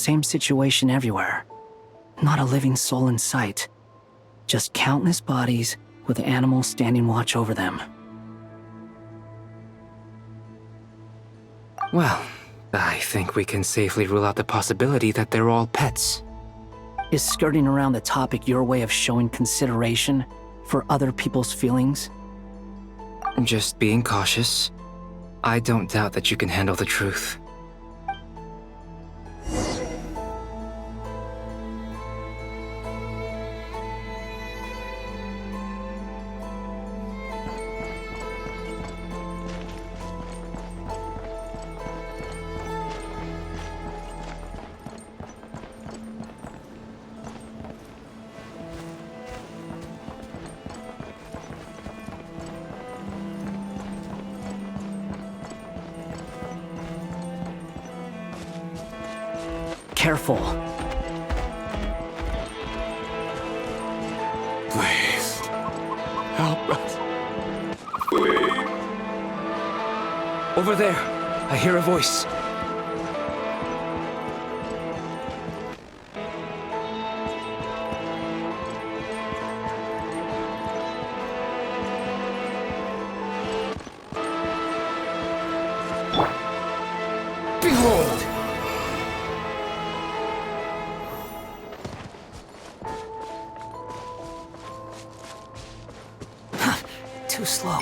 Same situation everywhere. Not a living soul in sight. Just countless bodies with animals standing watch over them. Well, I think we can safely rule out the possibility that they're all pets. Is skirting around the topic your way of showing consideration for other people's feelings? Just being cautious. I don't doubt that you can handle the truth. Careful. Please. Help us. Please. Over there, I hear a voice. Behold! Too slow.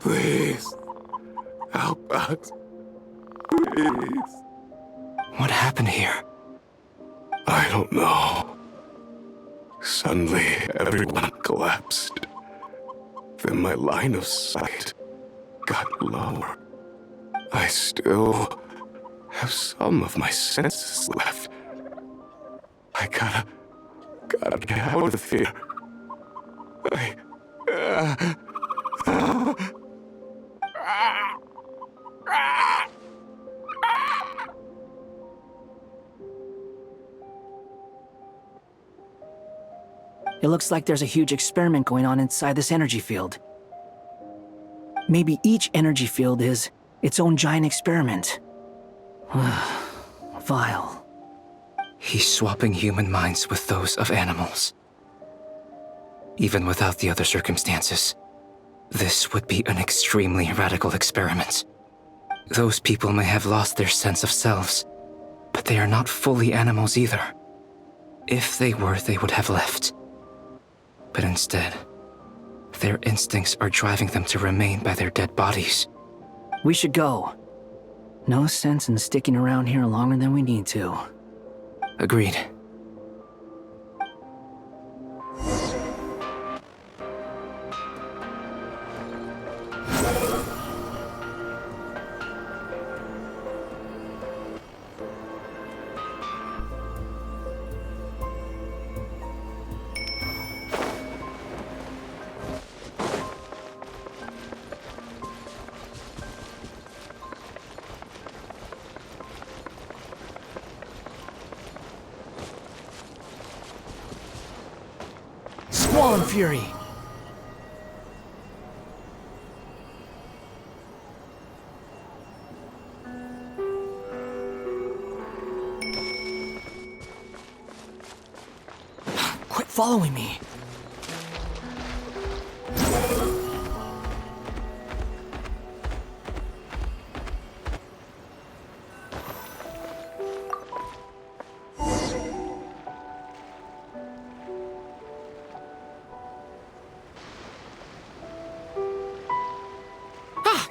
Please. Help us. Please. What happened here? I don't know. Suddenly, everyone collapsed. Then my line of sight got lower. I still have some of my senses left. I gotta get out of here. It looks like there's a huge experiment going on inside this energy field. Maybe each energy field is its own giant experiment. Vile. He's swapping human minds with those of animals. Even without the other circumstances, this would be an extremely radical experiment. Those people may have lost their sense of selves, but they are not fully animals either. If they were, they would have left. But instead, their instincts are driving them to remain by their dead bodies. We should go. No sense in sticking around here longer than we need to. Agreed. Squall and Fury! Quit following me!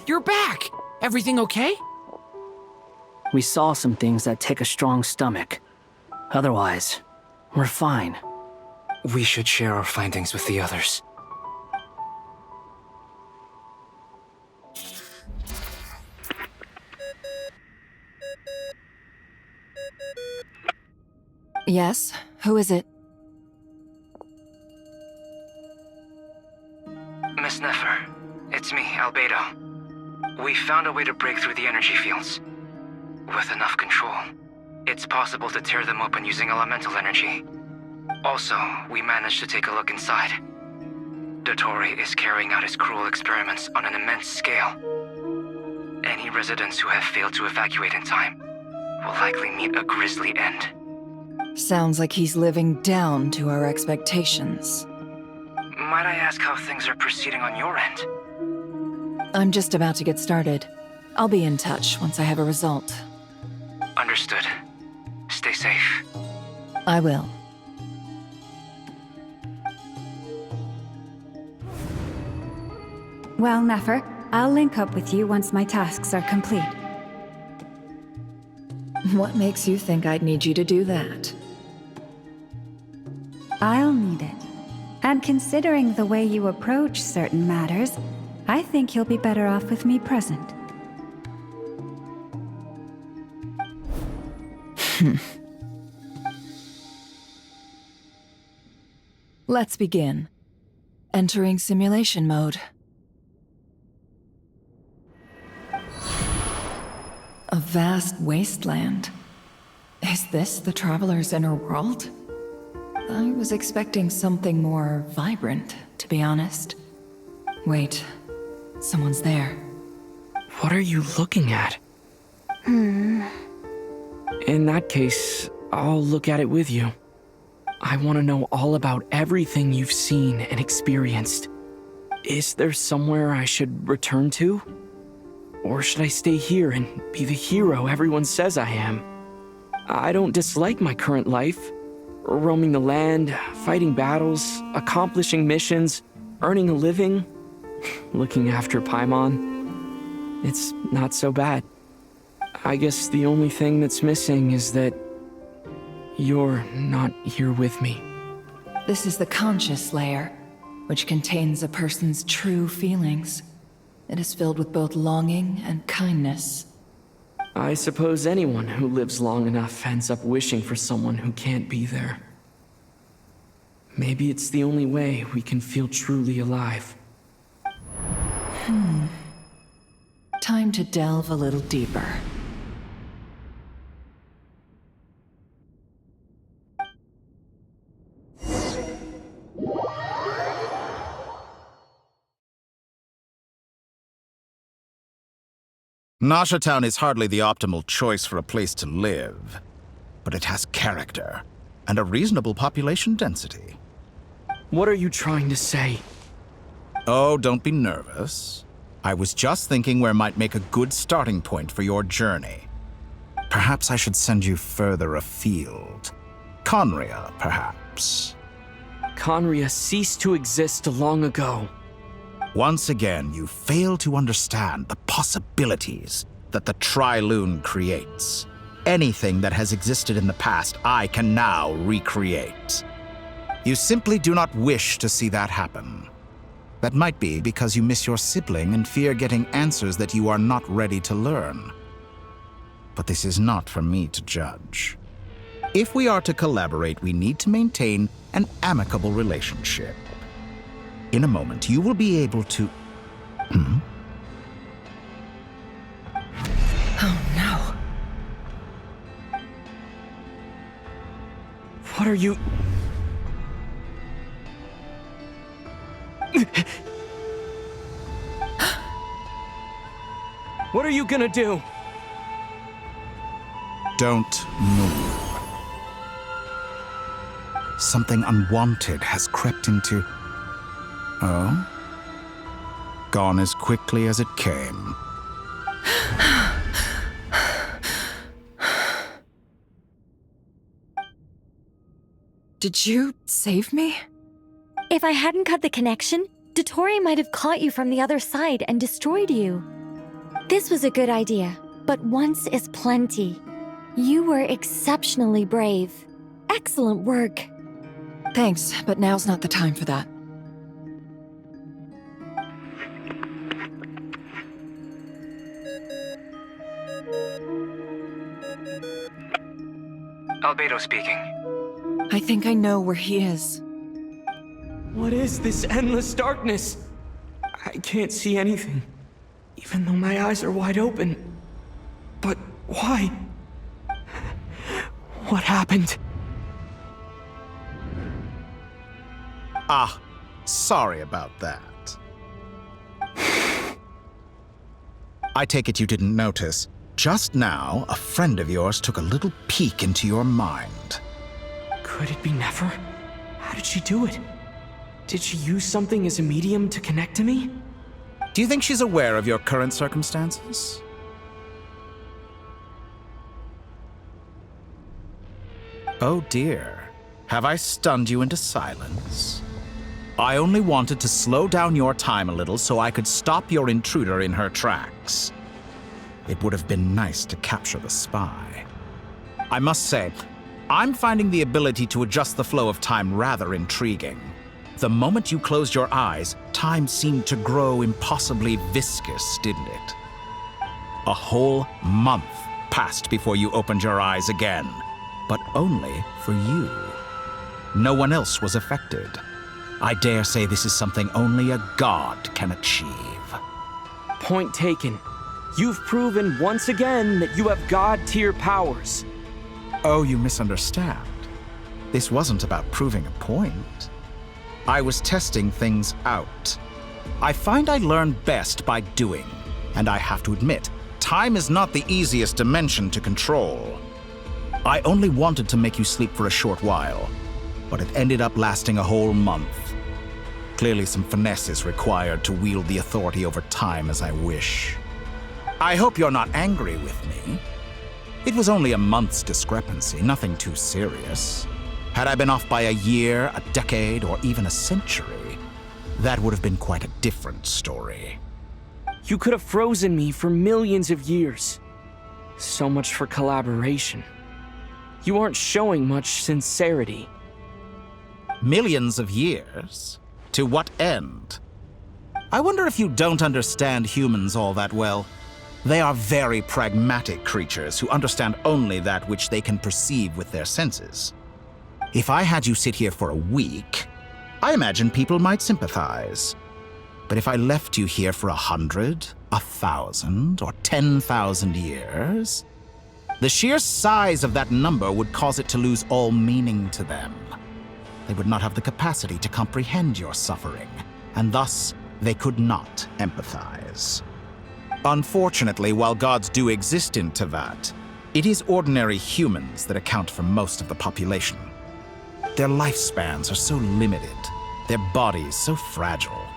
You're back! Everything okay? We saw some things that take a strong stomach. Otherwise, we're fine. We should share our findings with the others. Yes? Who is it? Miss Nefer, it's me, Albedo. We found a way to break through the energy fields. With enough control, it's possible to tear them open using elemental energy. Also, we managed to take a look inside. Dottore is carrying out his cruel experiments on an immense scale. Any residents who have failed to evacuate in time will likely meet a grisly end. Sounds like he's living down to our expectations. Might I ask how things are proceeding on your end? I'm just about to get started. I'll be in touch once I have a result. Understood. Stay safe. I will. Well, Nefer, I'll link up with you once my tasks are complete. What makes you think I'd need you to do that? I'll need it. And considering the way you approach certain matters, I think you'll be better off with me present. Let's begin. Entering simulation mode. A vast wasteland. Is this the Traveler's inner world? I was expecting something more vibrant, to be honest. Wait, someone's there. What are you looking at? In that case, I'll look at it with you. I want to know all about everything you've seen and experienced. Is there somewhere I should return to? Or should I stay here and be the hero everyone says I am? I don't dislike my current life. Roaming the land, fighting battles, accomplishing missions, earning a living, looking after Paimon. It's not so bad. I guess the only thing that's missing is that you're not here with me. This is the conscious layer, which contains a person's true feelings. It is filled with both longing and kindness. I suppose anyone who lives long enough ends up wishing for someone who can't be there. Maybe it's the only way we can feel truly alive. Time to delve a little deeper. Nasha Town is hardly the optimal choice for a place to live, but it has character and a reasonable population density. What are you trying to say? Oh, don't be nervous. I was just thinking where might make a good starting point for your journey. Perhaps I should send you further afield. Conria, perhaps. Conria ceased to exist long ago. Once again, you fail to understand the possibilities that the Tri-Lune creates. Anything that has existed in the past, I can now recreate. You simply do not wish to see that happen. That might be because you miss your sibling and fear getting answers that you are not ready to learn. But this is not for me to judge. If we are to collaborate, we need to maintain an amicable relationship. In a moment, you will be able to... Oh no. What are you... What are you gonna do? Don't move. Something unwanted has crept into... Oh? Gone as quickly as it came. Did you save me? If I hadn't cut the connection, Dottore might have caught you from the other side and destroyed you. This was a good idea, but once is plenty. You were exceptionally brave. Excellent work. Thanks, but now's not the time for that. Albedo speaking. I think I know where he is. What is this endless darkness? I can't see anything. even though my eyes are wide open. But why? What happened? Ah, sorry about that. I take it you didn't notice. Just now, a friend of yours took a little peek into your mind. Could it be Nefer? How did she do it? Did she use something as a medium to connect to me? Do you think she's aware of your current circumstances? Oh dear. Have I stunned you into silence? I only wanted to slow down your time a little so I could stop your intruder in her tracks. It would have been nice to capture the spy. I must say, I'm finding the ability to adjust the flow of time rather intriguing. The moment you closed your eyes, time seemed to grow impossibly viscous, didn't it? A whole month passed before you opened your eyes again, but only for you. No one else was affected. I dare say this is something only a god can achieve. Point taken. You've proven once again that you have god-tier powers. Oh, you misunderstand. This wasn't about proving a point. I was testing things out. I find I learn best by doing, and I have to admit, time is not the easiest dimension to control. I only wanted to make you sleep for a short while, but it ended up lasting a whole month. Clearly some finesse is required to wield the authority over time as I wish. I hope you're not angry with me. It was only a month's discrepancy, nothing too serious. Had I been off by a year, a decade, or even a century, that would have been quite a different story. You could have frozen me for millions of years. So much for collaboration. You aren't showing much sincerity. Millions of years? To what end? I wonder if you don't understand humans all that well. They are very pragmatic creatures who understand only that which they can perceive with their senses. If I had you sit here for a week, I imagine people might sympathize. But if I left you here for 100, 1,000, or 10,000 years, the sheer size of that number would cause it to lose all meaning to them. They would not have the capacity to comprehend your suffering, and thus they could not empathize. Unfortunately, while gods do exist in Teyvat, it is ordinary humans that account for most of the population. Their lifespans are so limited, their bodies so fragile.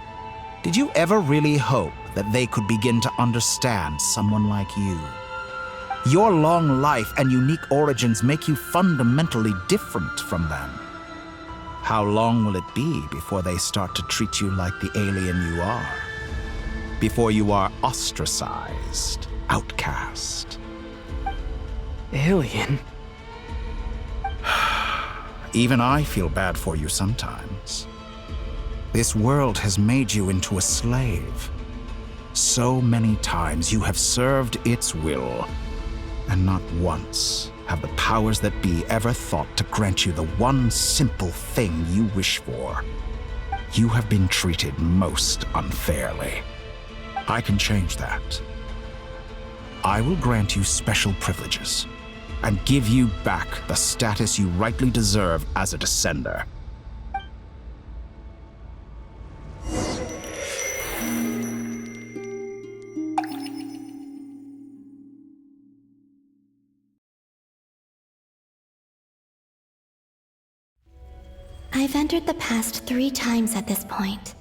Did you ever really hope that they could begin to understand someone like you? Your long life and unique origins make you fundamentally different from them. How long will it be before they start to treat you like the alien you are? Before you are ostracized, outcast? Alien? Even I feel bad for you sometimes. This world has made you into a slave. So many times you have served its will, and not once have the powers that be ever thought to grant you the one simple thing you wish for. You have been treated most unfairly. I can change that. I will grant you special privileges and give you back the status you rightly deserve as a descender. I've entered the past 3 times at this point,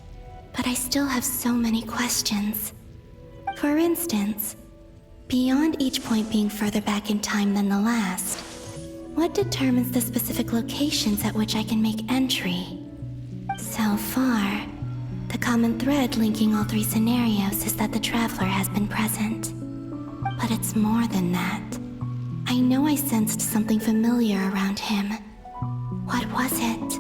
but I still have so many questions. For instance, beyond each point being further back in time than the last, what determines the specific locations at which I can make entry? So far, the common thread linking all 3 scenarios is that the Traveler has been present. But it's more than that. I know I sensed something familiar around him. What was it?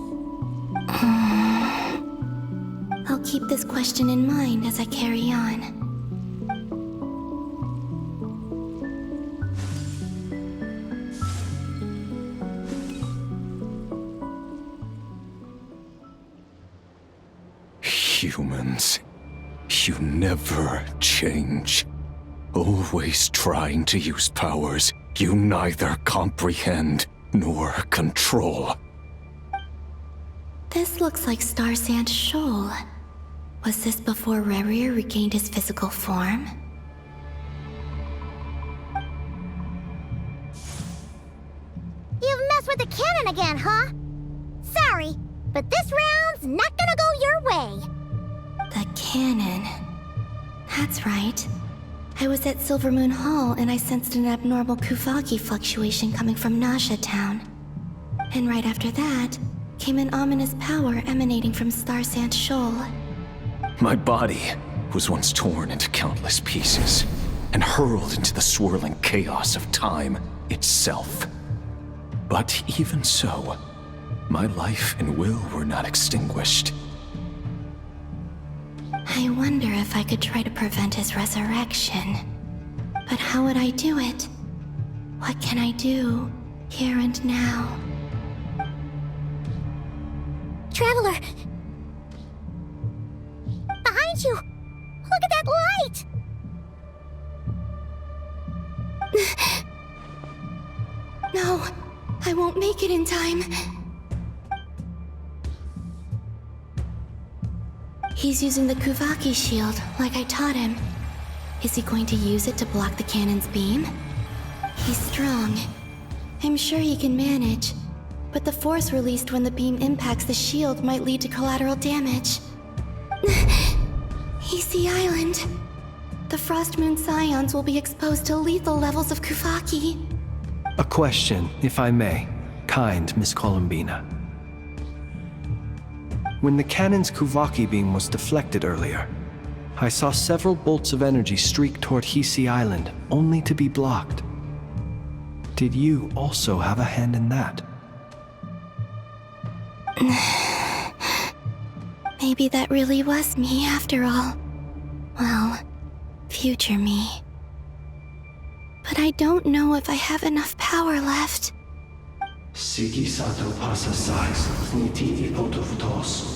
I'll keep this question in mind as I carry on. You never change. Always trying to use powers you neither comprehend nor control. This looks like Star Sand Shoal. Was this before Rerir regained his physical form? You've messed with the cannon again, huh? Sorry, but this round's not gonna go your way. The cannon. That's right. I was at Silvermoon Hall and I sensed an abnormal Kuvaki fluctuation coming from Nasha Town. And right after that, came an ominous power emanating from Star Sand Shoal. My body was once torn into countless pieces and hurled into the swirling chaos of time itself. But even so, my life and will were not extinguished. I wonder if I could try to prevent his resurrection. But how would I do it? What can I do, here and now? Traveler! Behind you! Look at that light! No, I won't make it in time. He's using the Kuvaki shield, like I taught him. Is he going to use it to block the cannon's beam? He's strong. I'm sure he can manage. But the force released when the beam impacts the shield might lead to collateral damage. Easy Island. The Frost Moon Scions will be exposed to lethal levels of Kuvaki. A question, if I may, kind Miss Columbina. When the cannon's Kuvaki beam was deflected earlier, I saw several bolts of energy streak toward Hisi Island, only to be blocked. Did you also have a hand in that? Maybe that really was me after all. Well, future me. But I don't know if I have enough power left. Siki sato pasa sais, niti ipotofutos.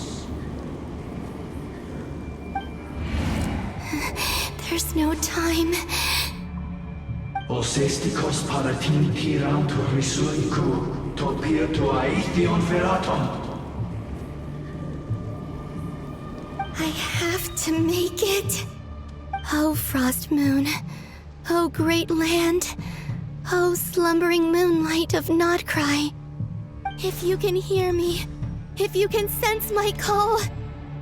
There's no time. Osestikos paratin tiran to risuiku, topia to aithion feraton. I have to make it. Oh, Frost Moon. Oh, great land. Oh, slumbering moonlight of Nodcry. If you can hear me, if you can sense my call,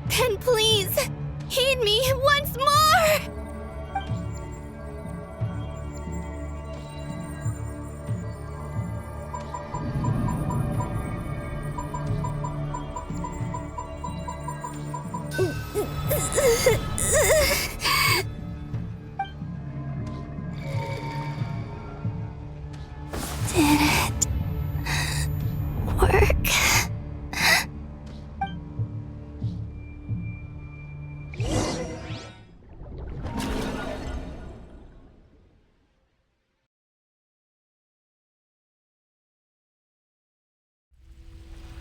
then please, heed me once more! Did it work?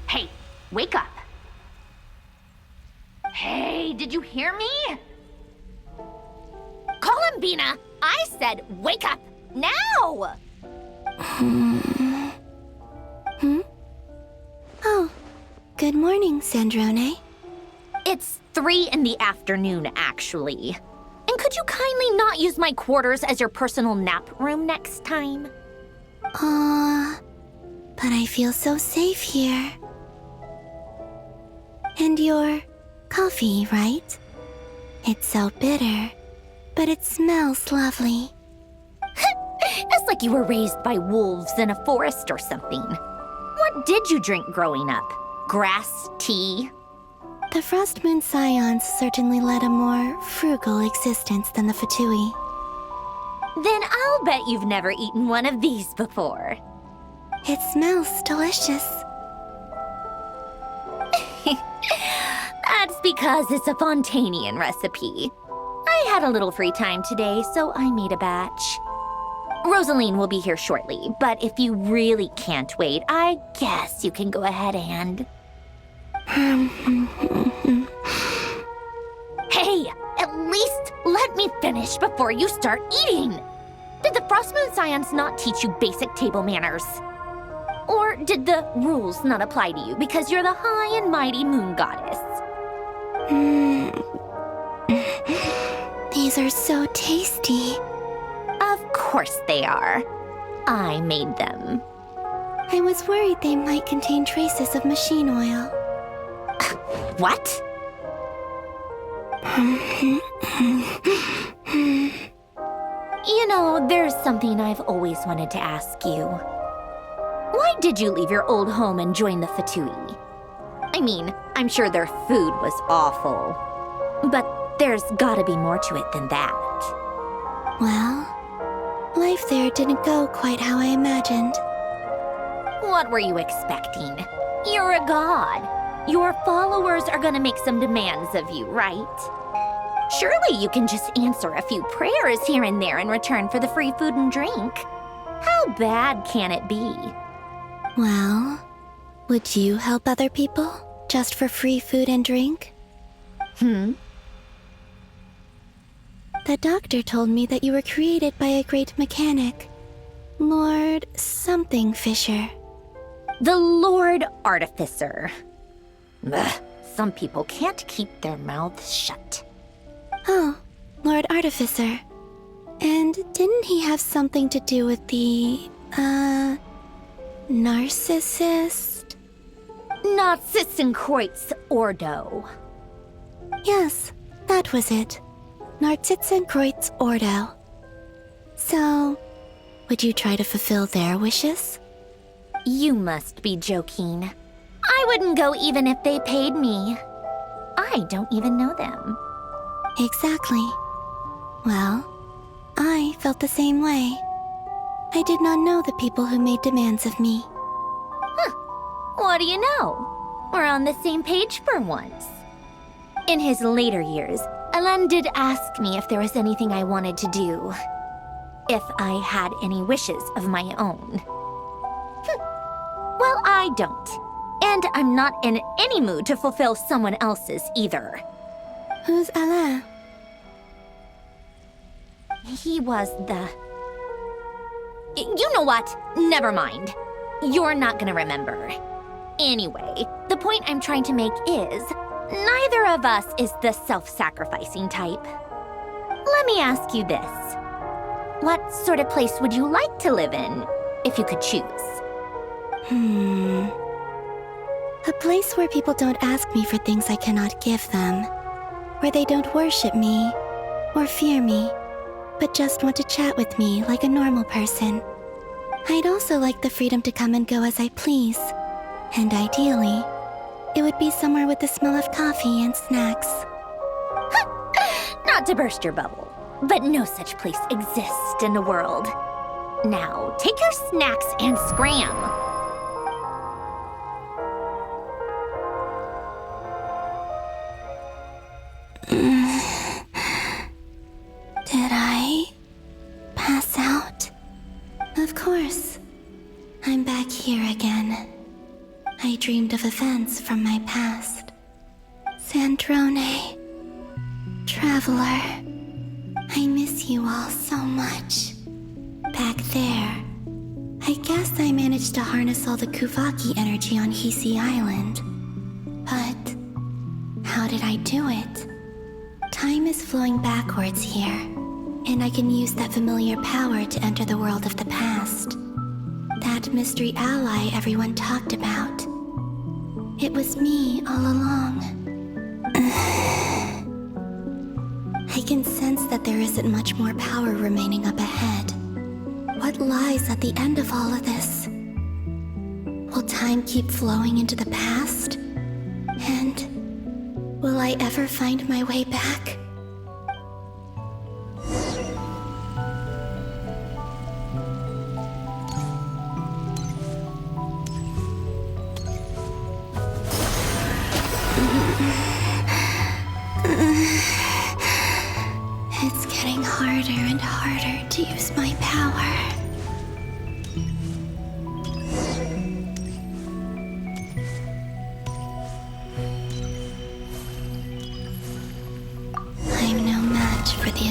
Hey, wake up. Hey, did you hear me? Columbina, I said wake up now! Oh, good morning, Sandrone. It's 3 in the afternoon, actually. And could you kindly not use my quarters as your personal nap room next time? But I feel so safe here. And your coffee, right? It's so bitter, but it smells lovely. It's like you were raised by wolves in a forest or something. What did you drink growing up? Grass tea? The Frost Moon Scions certainly led a more frugal existence than the Fatui. Then I'll bet you've never eaten one of these before. It smells delicious. That's because it's a Fontanian recipe. I had a little free time today, so I made a batch. Rosaline will be here shortly, but if you really can't wait, I guess you can go ahead and... Hey, at least let me finish before you start eating! Did the Frost Moon Scions not teach you basic table manners? Or did the rules not apply to you because you're the high and mighty moon goddess? These are so tasty. Of course they are. I made them. I was worried they might contain traces of machine oil. What? You know, there's something I've always wanted to ask you. Why did you leave your old home and join the Fatui? I mean, I'm sure their food was awful. But there's gotta be more to it than that. Well, life there didn't go quite how I imagined. What were you expecting? You're a god. Your followers are gonna make some demands of you, right? Surely you can just answer a few prayers here and there in return for the free food and drink. How bad can it be? Well, would you help other people just for free food and drink? The doctor told me that you were created by a great mechanic, Lord something Fisher. The Lord Artificer. Ugh, some people can't keep their mouths shut. Oh, Lord Artificer. And didn't he have something to do with the, narcissist? Narcissenkreuz Ordo. Yes, that was it. Narcissenkreuz Ordo. So, would you try to fulfill their wishes? You must be joking. I wouldn't go even if they paid me. I don't even know them. Exactly. Well, I felt the same way. I did not know the people who made demands of me. What do you know? We're on the same page for once. In his later years, Alan did ask me if there was anything I wanted to do. If I had any wishes of my own. Well, I don't. And I'm not in any mood to fulfill someone else's either. Who's Alain? He was the... You know what? Never mind. You're not gonna remember. Anyway, the point I'm trying to make is, neither of us is the self-sacrificing type. Let me ask you this. What sort of place would you like to live in, if you could choose? A place where people don't ask me for things I cannot give them. Where they don't worship me, or fear me, but just want to chat with me like a normal person. I'd also like the freedom to come and go as I please. And ideally, it would be somewhere with the smell of coffee and snacks. Not to burst your bubble, but no such place exists in the world. Now, take your snacks and scram. Did I pass out? Of course. I'm back here again. I dreamed of events from my past. Sandrone. Traveler. I miss you all so much. Back there. I guess I managed to harness all the Kuvaki energy on Hisi Island. But how did I do it? Time is flowing backwards here, and I can use that familiar power to enter the world of the past. That mystery ally everyone talked about. It was me all along. I can sense that there isn't much more power remaining up ahead. What lies at the end of all of this? Will time keep flowing into the past? And will I ever find my way back? It's getting harder and harder to use my power. I'm no match for the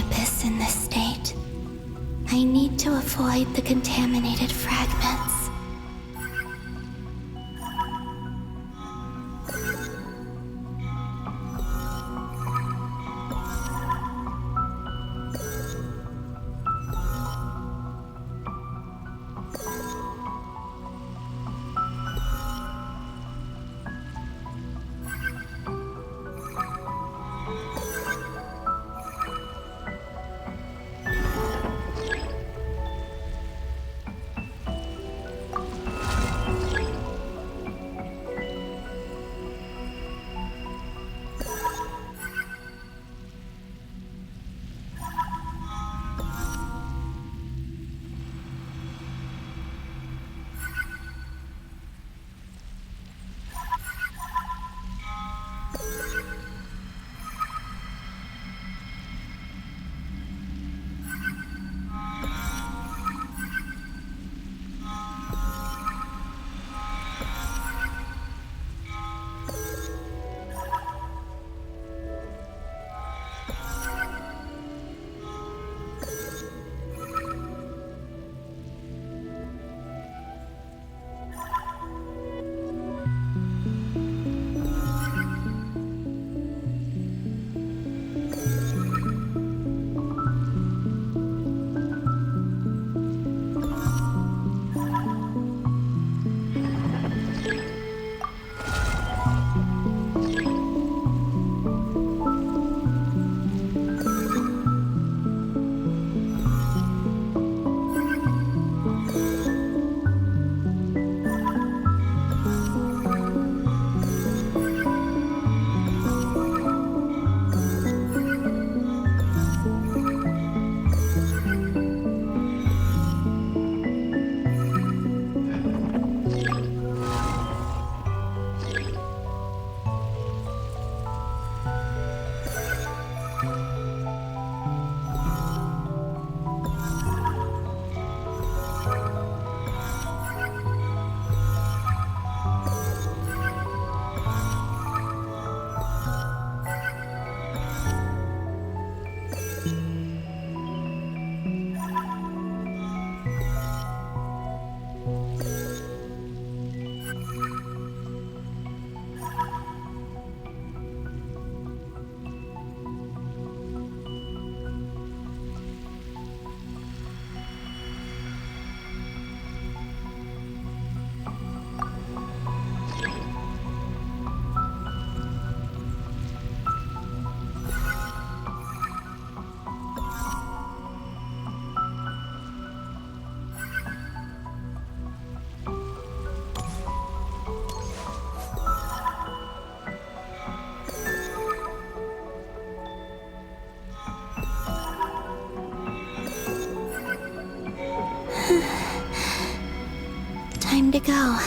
go.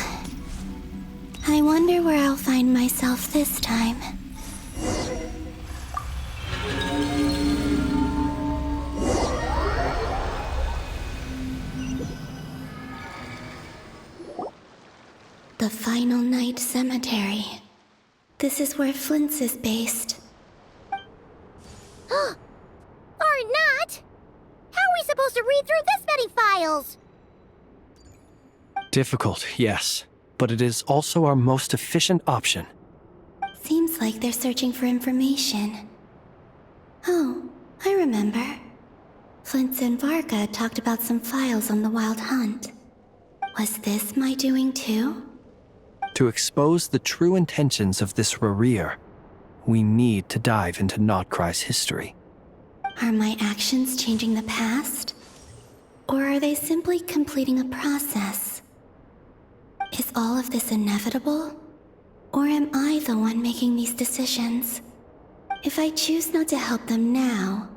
I wonder where I'll find myself this time. The Final Night Cemetery. This is where Flint's is based. Or not! How are we supposed to read through this many files? Difficult, yes, but it is also our most efficient option. Seems like they're searching for information. Oh, I remember. Flint and Varga talked about some files on the Wild Hunt. Was this my doing too? To expose the true intentions of this Rarir, we need to dive into Notcry's history. Are my actions changing the past? Or are they simply completing a process? Is all of this inevitable? Or am I the one making these decisions? If I choose not to help them now,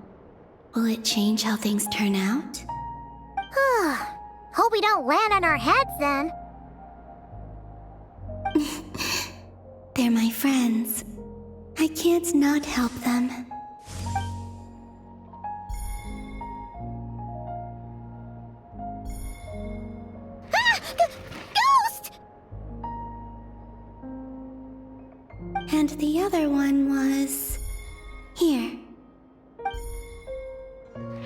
will it change how things turn out? Hope we don't land on our heads then. They're my friends. I can't not help them. Ghost! And the other one was... here.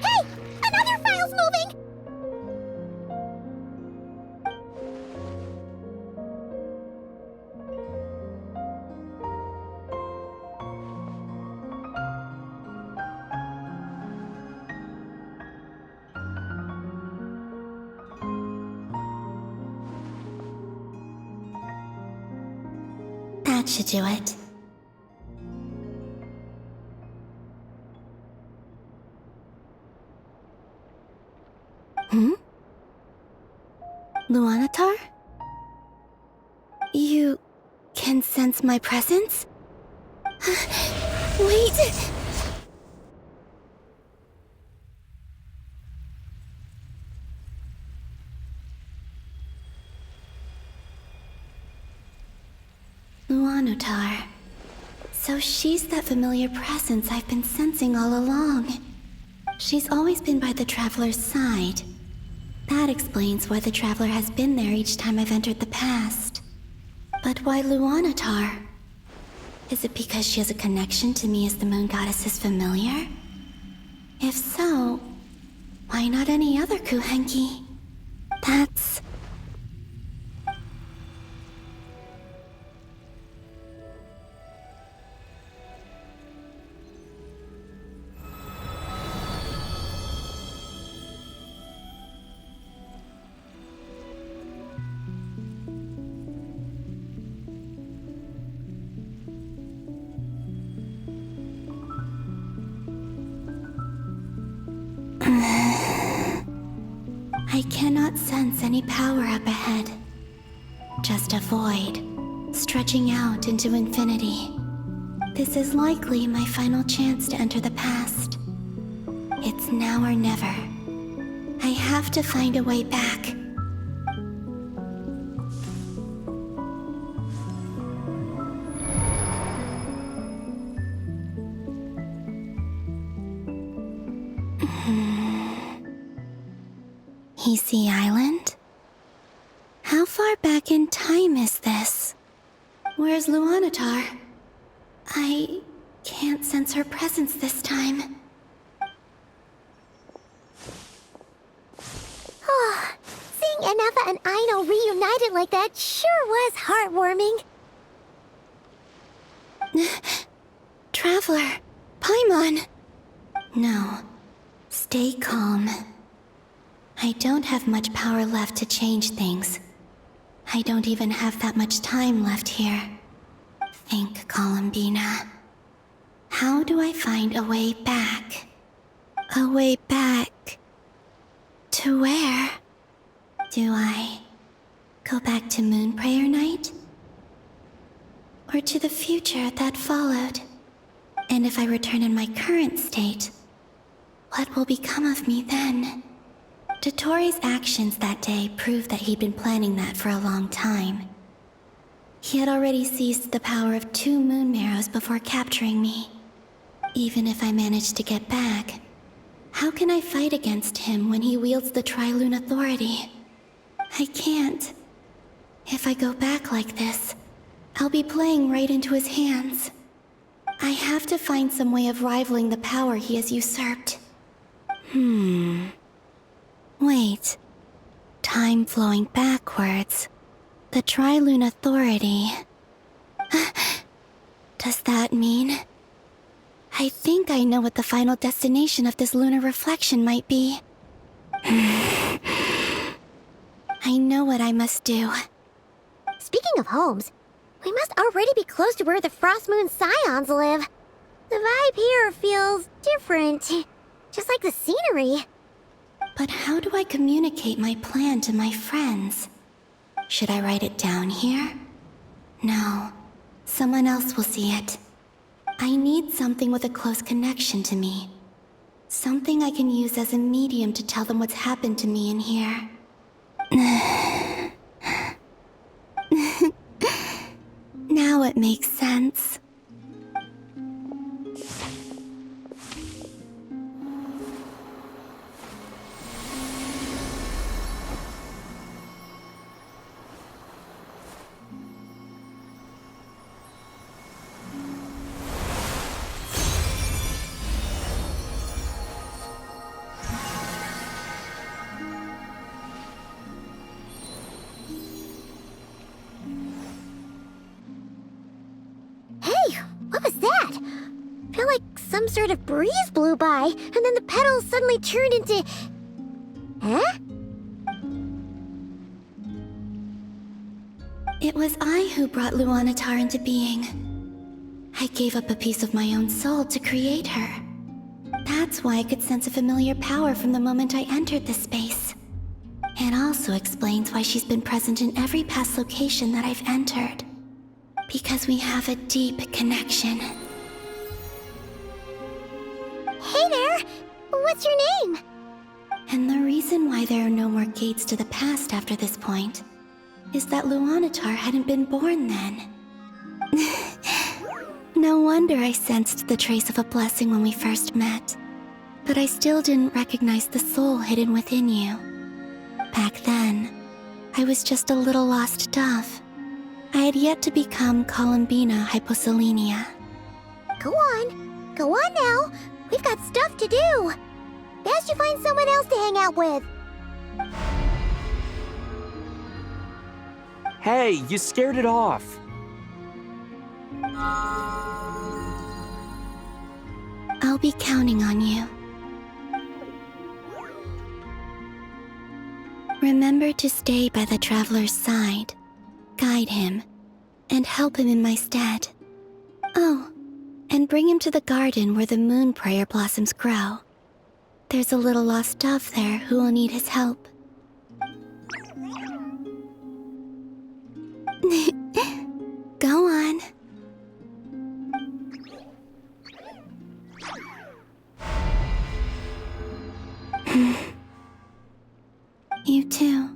Hey! Another file's moving! That should do it. Luanatar? You can sense my presence? Wait! Luanatar. So she's that familiar presence I've been sensing all along. She's always been by the Traveler's side. That explains why the Traveler has been there each time I've entered the past. But why Luanatar? Is it because she has a connection to me as the Moon Goddess's familiar? If so, why not any other Kuhenki? That's... I cannot sense any power up ahead. Just a void, stretching out into infinity. This is likely my final chance to enter the past. It's now or never. I have to find a way back. Hisi Island? How far back in time is this? Where's Luanatar? I can't sense her presence this time. Seeing Enefa and Aino reunited like that sure was heartwarming. Traveler, Paimon! No, stay calm. I don't have much power left to change things. I don't even have that much time left here. Think, Columbina. How do I find a way back? A way back... to where? Do I go back to Moon Prayer Night? Or to the future that followed? And if I return in my current state, what will become of me then? Dotori's actions that day proved that he'd been planning that for a long time. He had already seized the power of 2 moon marrows before capturing me. Even if I managed to get back, how can I fight against him when he wields the Tri-Lune authority? I can't. If I go back like this, I'll be playing right into his hands. I have to find some way of rivaling the power he has usurped. Wait. Time flowing backwards. The Tri-Lune authority. Does that mean... I think I know what the final destination of this lunar reflection might be. I know what I must do. Speaking of homes, we must already be close to where the Frost Moon Scions live. The vibe here feels different, just like the scenery. But how do I communicate my plan to my friends? Should I write it down here? No, someone else will see it. I need something with a close connection to me. Something I can use as a medium to tell them what's happened to me in here. Now it makes sense. Some sort of breeze blew by, and then the petals suddenly turned into... Huh? It was I who brought Luanatar into being. I gave up a piece of my own soul to create her. That's why I could sense a familiar power from the moment I entered this space. It also explains why she's been present in every past location that I've entered. Because we have a deep connection. Hey there! What's your name? And the reason why there are no more gates to the past after this point is that Luanatar hadn't been born then. No wonder I sensed the trace of a blessing when we first met. But I still didn't recognize the soul hidden within you. Back then, I was just a little lost dove. I had yet to become Columbina Hyposelenia. Go on now. We've got stuff to do. Best you find someone else to hang out with. Hey, you scared it off. I'll be counting on you. Remember to stay by the traveler's side, guide him, and help him in my stead. Oh, and bring him to the garden where the moon prayer blossoms grow. There's a little lost dove there who will need his help. Go on. You too.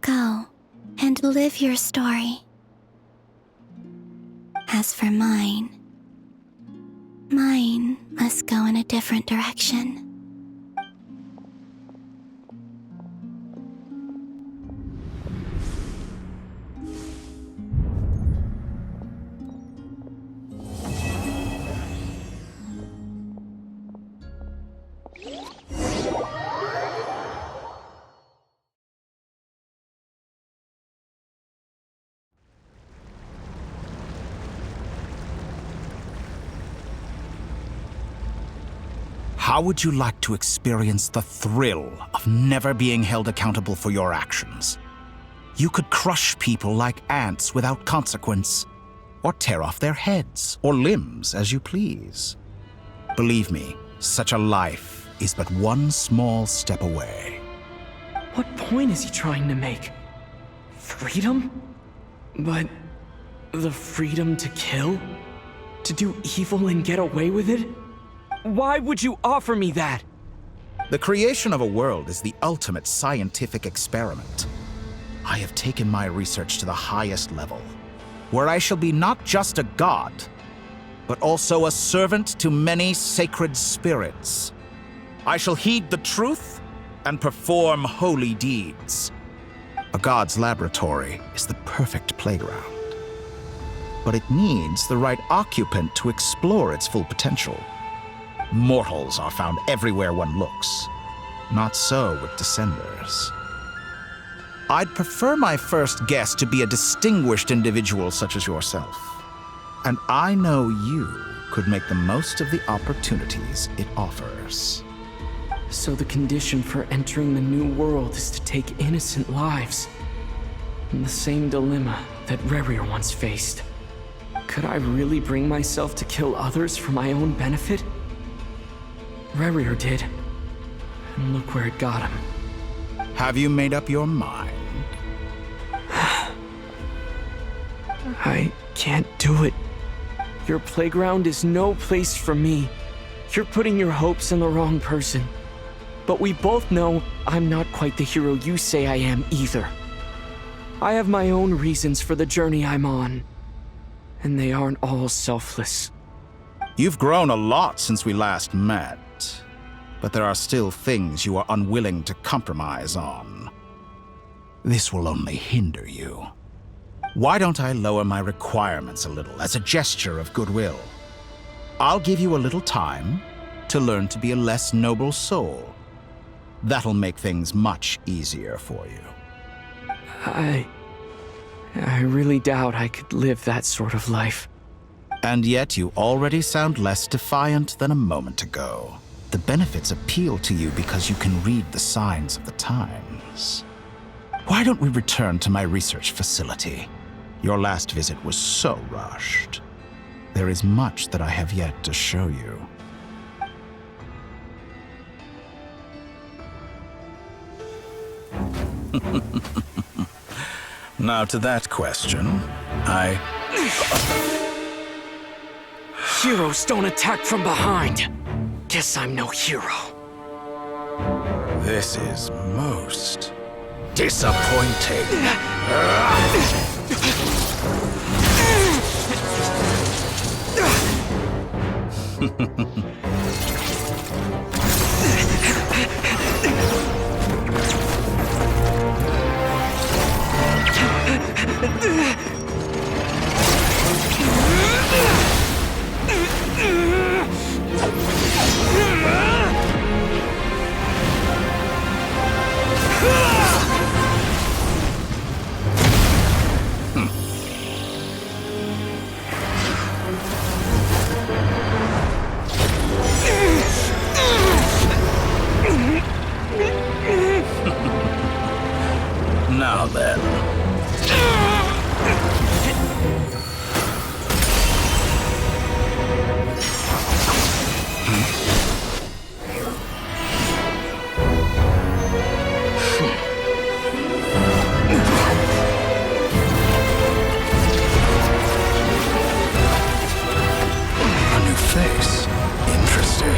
Go and live your story. As for mine must go in a different direction. How would you like to experience the thrill of never being held accountable for your actions? You could crush people like ants without consequence, or tear off their heads or limbs as you please. Believe me, such a life is but one small step away. What point is he trying to make? Freedom? But the freedom to kill? To do evil and get away with it? Why would you offer me that? The creation of a world is the ultimate scientific experiment. I have taken my research to the highest level, where I shall be not just a god, but also a servant to many sacred spirits. I shall heed the truth and perform holy deeds. A god's laboratory is the perfect playground, but it needs the right occupant to explore its full potential. Mortals are found everywhere one looks. Not so with Descenders. I'd prefer my first guest to be a distinguished individual such as yourself. And I know you could make the most of the opportunities it offers. So the condition for entering the new world is to take innocent lives. And the same dilemma that Rerir once faced. Could I really bring myself to kill others for my own benefit? Rerir did. And look where it got him. Have you made up your mind? I can't do it. Your playground is no place for me. You're putting your hopes in the wrong person. But we both know I'm not quite the hero you say I am either. I have my own reasons for the journey I'm on. And they aren't all selfless. You've grown a lot since we last met, but there are still things you are unwilling to compromise on. This will only hinder you. Why don't I lower my requirements a little as a gesture of goodwill? I'll give you a little time to learn to be a less noble soul. That'll make things much easier for you. I really doubt I could live that sort of life. And yet you already sound less defiant than a moment ago. The benefits appeal to you because you can read the signs of the times. Why don't we return to my research facility? Your last visit was so rushed. There is much that I have yet to show you. Now to that question, Heroes don't attack from behind. Guess I'm no hero. This is most disappointing. Now then. A new face. Interesting.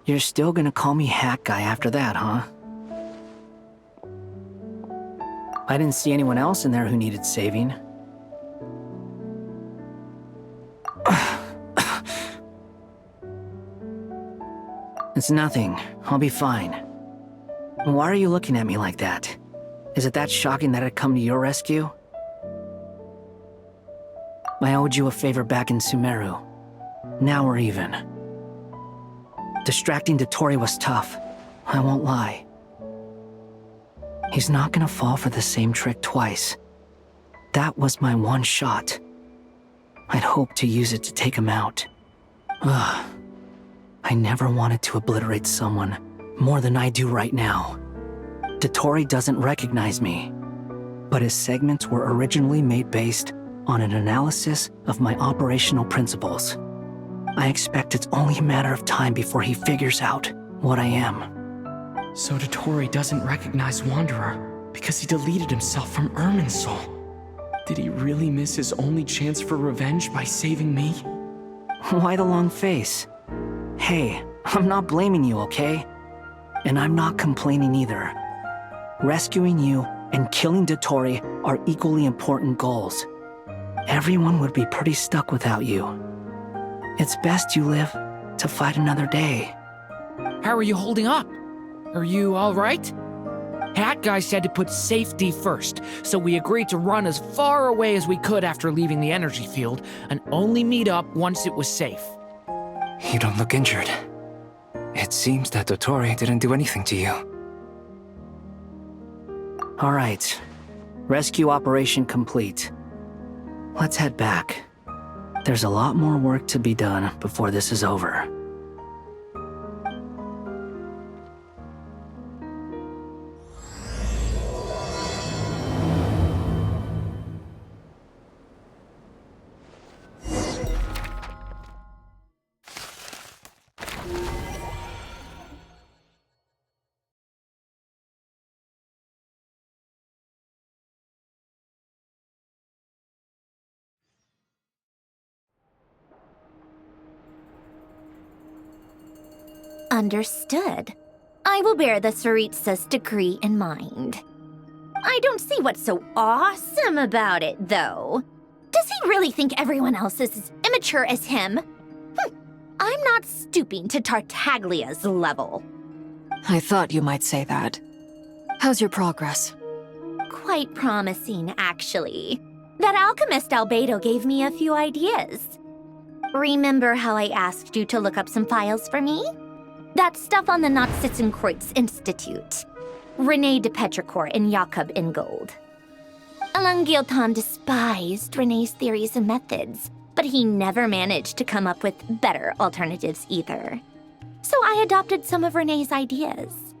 You're still gonna call me Hack Guy after that, huh? I didn't see anyone else in there who needed saving. It's nothing. I'll be fine. Why are you looking at me like that? Is it that shocking that I'd come to your rescue? I owed you a favor back in Sumeru. Now we're even. Distracting Dotori was tough, I won't lie. He's not gonna fall for the same trick twice. That was my one shot. I'd hoped to use it to take him out. Ugh. I never wanted to obliterate someone more than I do right now. Dotori doesn't recognize me, but his segments were originally made based on an analysis of my operational principles. I expect it's only a matter of time before he figures out what I am. So Dotori doesn't recognize Wanderer because he deleted himself from Irminsul. Did he really miss his only chance for revenge by saving me? Why the long face? Hey, I'm not blaming you, okay? And I'm not complaining either. Rescuing you and killing Dotori are equally important goals. Everyone would be pretty stuck without you. It's best you live to fight another day. How are you holding up? Are you all right? Hat Guy said to put safety first, so we agreed to run as far away as we could after leaving the energy field and only meet up once it was safe. You don't look injured. It seems that Dotori didn't do anything to you. All right. Rescue operation complete. Let's head back. There's a lot more work to be done before this is over. Understood. I will bear the Tsaritsa's decree in mind. I don't see what's so awesome about it, though. Does he really think everyone else is as immature as him? I'm not stooping to Tartaglia's level. I thought you might say that. How's your progress? Quite promising, actually. That alchemist Albedo gave me a few ideas. Remember how I asked you to look up some files for me? That stuff on the Nazi-Kreuz Institute. René de Petrichor and Jakob Ingold. Alain Guillotin despised René's theories and methods, but he never managed to come up with better alternatives either. So I adopted some of René's ideas.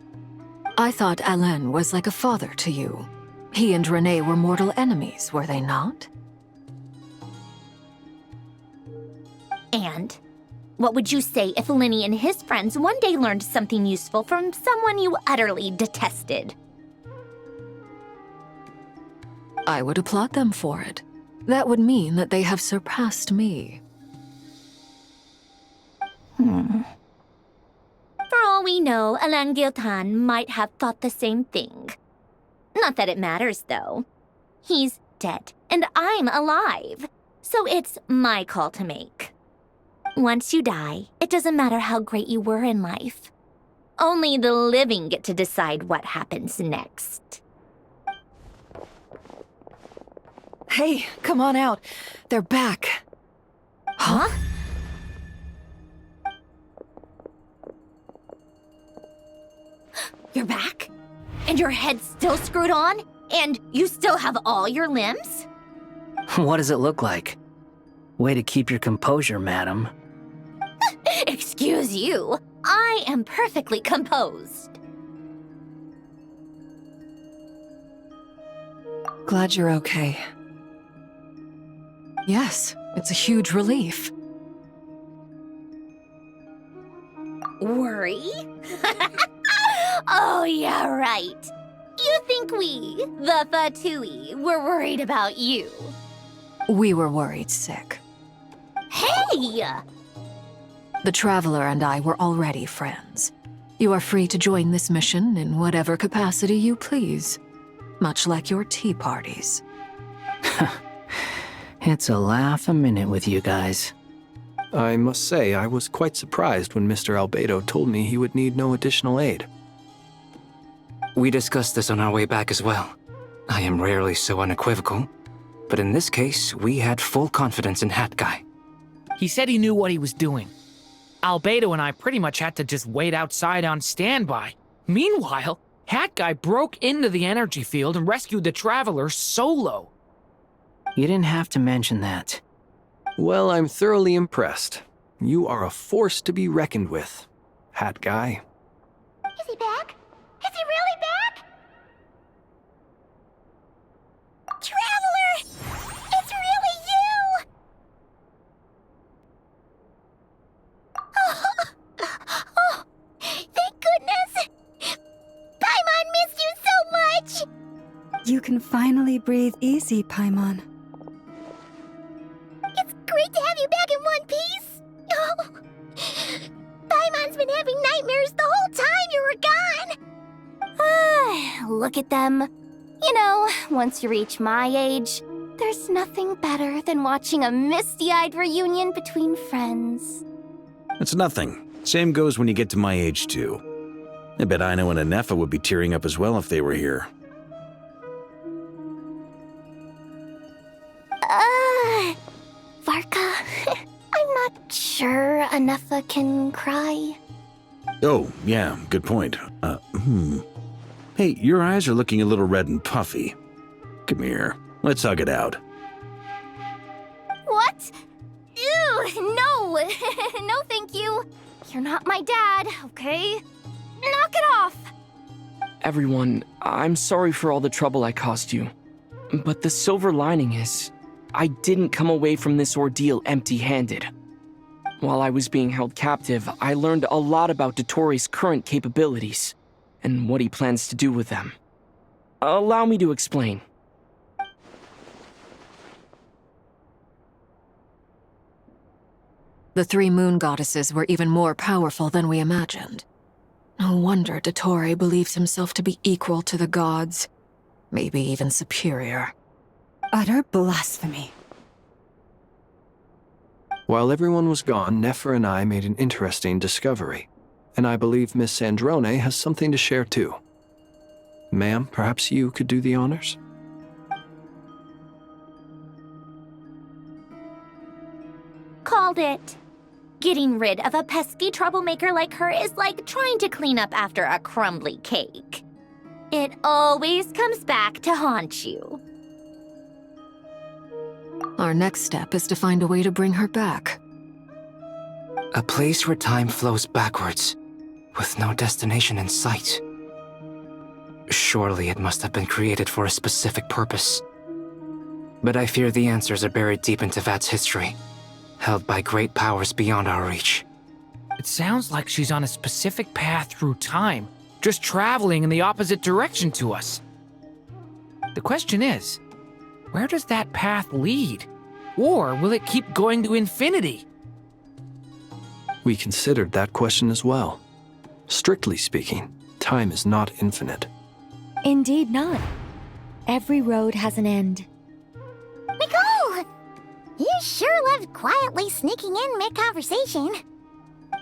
I thought Alain was like a father to you. He and René were mortal enemies, were they not? And what would you say if Linny and his friends one day learned something useful from someone you utterly detested? I would applaud them for it. That would mean that they have surpassed me. For all we know, Alain Guillotin might have thought the same thing. Not that it matters, though. He's dead, and I'm alive. So it's my call to make. Once you die, it doesn't matter how great you were in life. Only the living get to decide what happens next. Hey, come on out. They're back. Huh? You're back? And your head's still screwed on? And you still have all your limbs? What does it look like? Way to keep your composure, madam. Excuse you. I am perfectly composed. Glad you're okay. Yes, it's a huge relief. Worry? Oh, yeah, right. You think we, the Fatui, were worried about you? We were worried sick. Hey! The Traveler and I were already friends. You are free to join this mission in whatever capacity you please. Much like your tea parties. It's a laugh a minute with you guys. I must say, I was quite surprised when Mr. Albedo told me he would need no additional aid. We discussed this on our way back as well. I am rarely so unequivocal, but in this case, we had full confidence in Hat Guy. He said he knew what he was doing. Albedo and I pretty much had to just wait outside on standby. Meanwhile, Hat Guy broke into the energy field and rescued the Traveler solo. You didn't have to mention that. Well, I'm thoroughly impressed. You are a force to be reckoned with, Hat Guy. Is he back? Is he really back? can finally breathe easy, Paimon. It's great to have you back in one piece! Oh, Paimon's been having nightmares the whole time you were gone! Look at them. You know, once you reach my age, there's nothing better than watching a misty-eyed reunion between friends. It's nothing. Same goes when you get to my age, too. I bet Aino and Anefa would be tearing up as well if they were here. Varka, I'm not sure Anefa can cry. Oh, yeah, good point. Hey, your eyes are looking a little red and puffy. Come here, let's hug it out. What? Ew, no! No, thank you. You're not my dad, okay? Knock it off! Everyone, I'm sorry for all the trouble I caused you. But the silver lining is, I didn't come away from this ordeal empty-handed. While I was being held captive, I learned a lot about Dotori's current capabilities, and what he plans to do with them. Allow me to explain. The three moon goddesses were even more powerful than we imagined. No wonder Dottore believes himself to be equal to the gods, maybe even superior. Utter blasphemy. While everyone was gone, Nefer and I made an interesting discovery, and I believe Miss Sandrone has something to share too. Ma'am, perhaps you could do the honors? Called it. Getting rid of a pesky troublemaker like her is like trying to clean up after a crumbly cake. It always comes back to haunt you. Our next step is to find a way to bring her back. A place where time flows backwards, with no destination in sight. Surely it must have been created for a specific purpose. But I fear the answers are buried deep in Tevat's history, held by great powers beyond our reach. It sounds like she's on a specific path through time, just traveling in the opposite direction to us. The question is, where does that path lead? Or will it keep going to infinity? We considered that question as well. Strictly speaking, time is not infinite. Indeed not. Every road has an end. Nicole! You sure loved quietly sneaking in mid-conversation.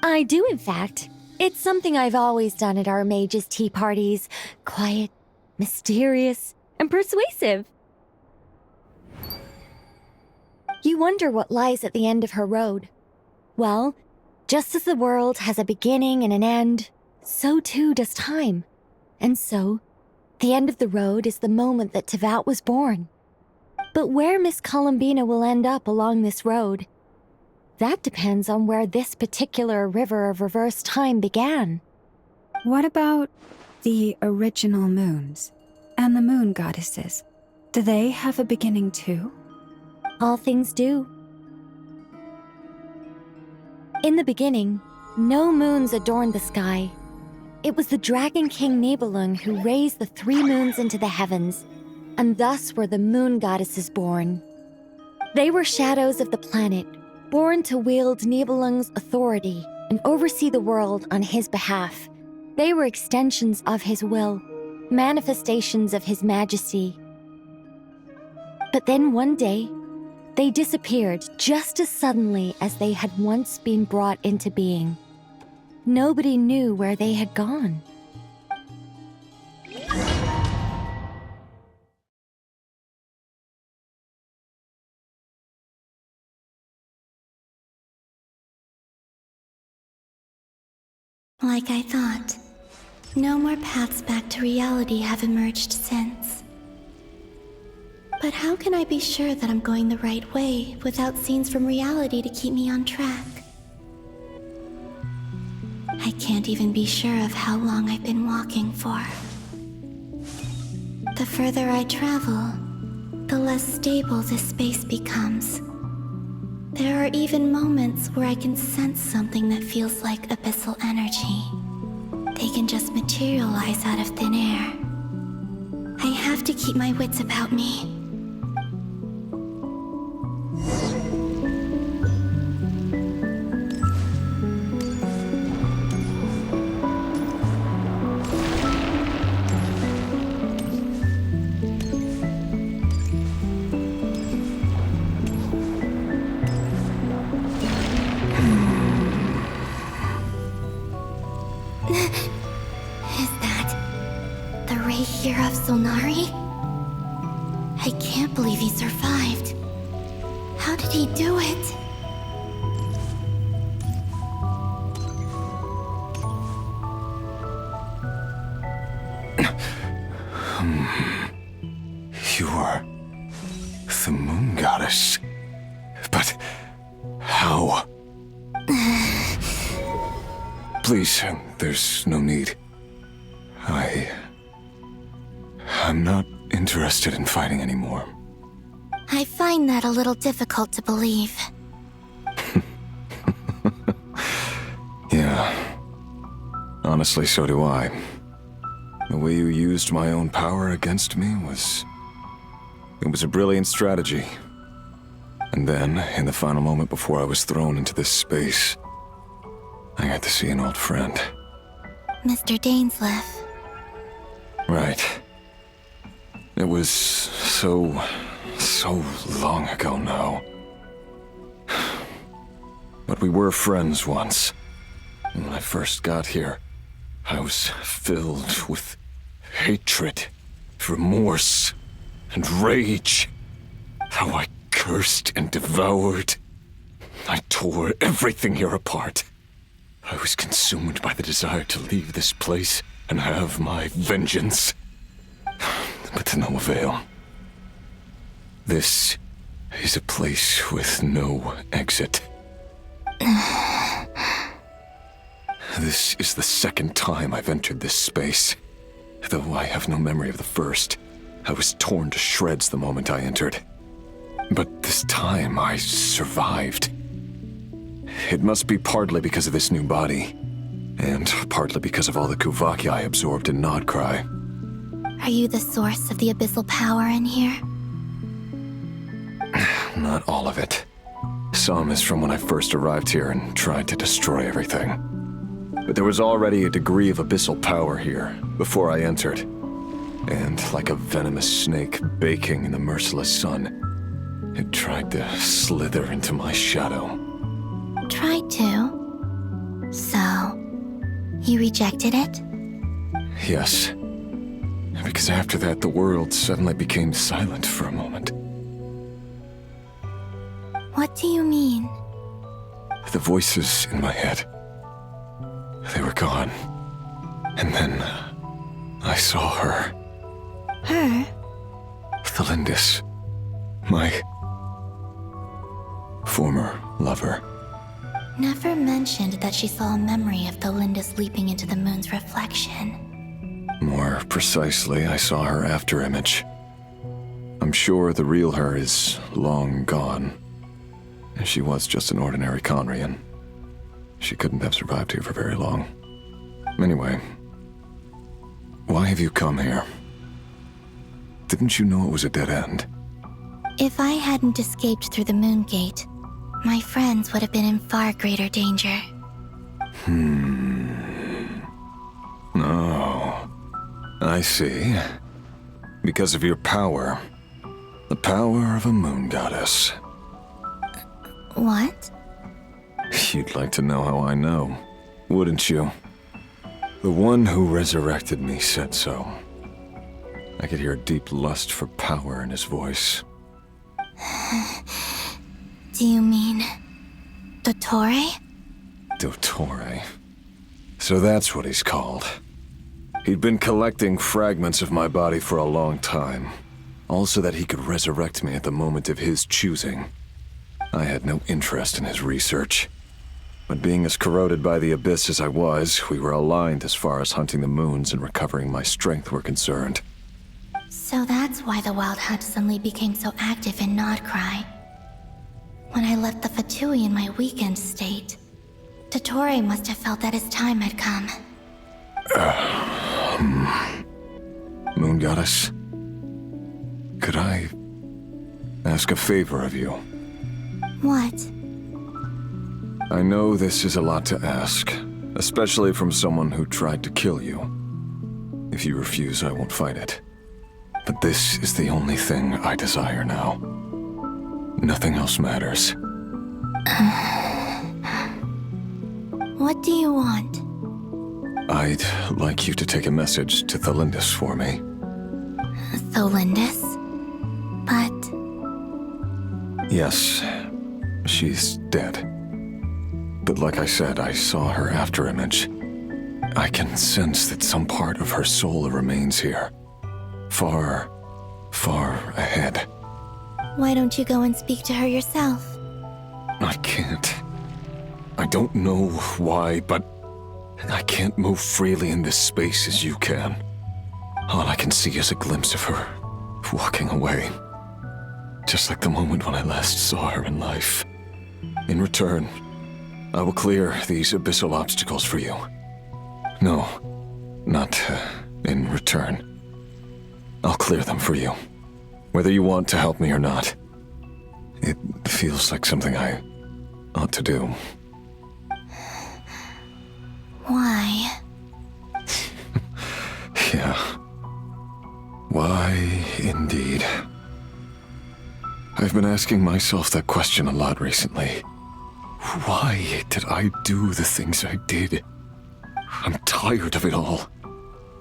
I do, in fact. It's something I've always done at our mages' tea parties. Quiet, mysterious, and persuasive. You wonder what lies at the end of her road. Well, just as the world has a beginning and an end, so too does time. And so, the end of the road is the moment that Tevat was born. But where Miss Columbina will end up along this road, that depends on where this particular river of reverse time began. What about the original moons and the moon goddesses? Do they have a beginning too? All things do. In the beginning, no moons adorned the sky. It was the Dragon King Nibelung who raised the three moons into the heavens, and thus were the moon goddesses born. They were shadows of the planet, born to wield Nibelung's authority and oversee the world on his behalf. They were extensions of his will, manifestations of his majesty. But then one day, they disappeared just as suddenly as they had once been brought into being. Nobody knew where they had gone. Like I thought, no more paths back to reality have emerged since. But how can I be sure that I'm going the right way without scenes from reality to keep me on track? I can't even be sure of how long I've been walking for. The further I travel, the less stable this space becomes. There are even moments where I can sense something that feels like abyssal energy. They can just materialize out of thin air. I have to keep my wits about me. Is that the Ray here of Solnari? I can't believe he survived. How did he do it? You are the moon goddess. But how? Please, there's no need. I'm not interested in fighting anymore. I find that a little difficult to believe. Yeah. Honestly, so do I. The way you used my own power against me was... It was a brilliant strategy. And then, in the final moment before I was thrown into this space, I got to see an old friend. Mr. Dainsleif. Right. It was so long ago now. But we were friends once. And when I first got here, I was filled with hatred, remorse, and rage. How I cursed and devoured. I tore everything here apart. I was consumed by the desire to leave this place and have my vengeance. But to no avail. This is a place with no exit. This is the second time I've entered this space. Though I have no memory of the first. I was torn to shreds the moment I entered. But this time I survived. It must be partly because of this new body, and partly because of all the Kuvaki I absorbed in Nodcry. Are you the source of the abyssal power in here? Not all of it. Some is from when I first arrived here and tried to destroy everything. But there was already a degree of abyssal power here before I entered. And like a venomous snake baking in the merciless sun, it tried to slither into my shadow. Tried to? So, you rejected it? Yes. Because after that, the world suddenly became silent for a moment. What do you mean? The voices in my head, they were gone. And then I saw her. Her? Thelindis. My former lover. Never mentioned that she saw a memory of Thelindis leaping into the moon's reflection. More precisely, I saw her afterimage. I'm sure the real her is long gone. She was just an ordinary Conrian. She couldn't have survived here for very long. Anyway, why have you come here? Didn't you know it was a dead end? If I hadn't escaped through the moon gate, my friends would have been in far greater danger. Oh, I see. Because of your power. The power of a moon goddess. What? You'd like to know how I know, wouldn't you? The one who resurrected me said so. I could hear a deep lust for power in his voice. Do you mean... Dottore? Dottore. So that's what he's called. He'd been collecting fragments of my body for a long time, all so that he could resurrect me at the moment of his choosing. I had no interest in his research. But being as corroded by the abyss as I was, we were aligned as far as hunting the moons and recovering my strength were concerned. So that's why the Wild Hunt suddenly became so active in Nodcry. When I left the Fatui in my weakened state, Dottore must have felt that his time had come. Moon Goddess, Could I ask a favor of you? What? I know this is a lot to ask, especially from someone who tried to kill you. If you refuse, I won't fight it. But this is the only thing I desire now. Nothing else matters. What do you want? I'd like you to take a message to Thelindis for me. Thelindis? But... Yes, she's dead. But like I said, I saw her afterimage. I can sense that some part of her soul remains here. Far, far ahead. Why don't you go and speak to her yourself? I can't. I don't know why, but I can't move freely in this space as you can. All I can see is a glimpse of her, walking away. Just like the moment when I last saw her in life. In return, I will clear these abyssal obstacles for you. No, not in return. I'll clear them for you, whether you want to help me or not. It feels like something I ought to do. Why? Yeah. Why, indeed. I've been asking myself that question a lot recently. Why did I do the things I did? I'm tired of it all.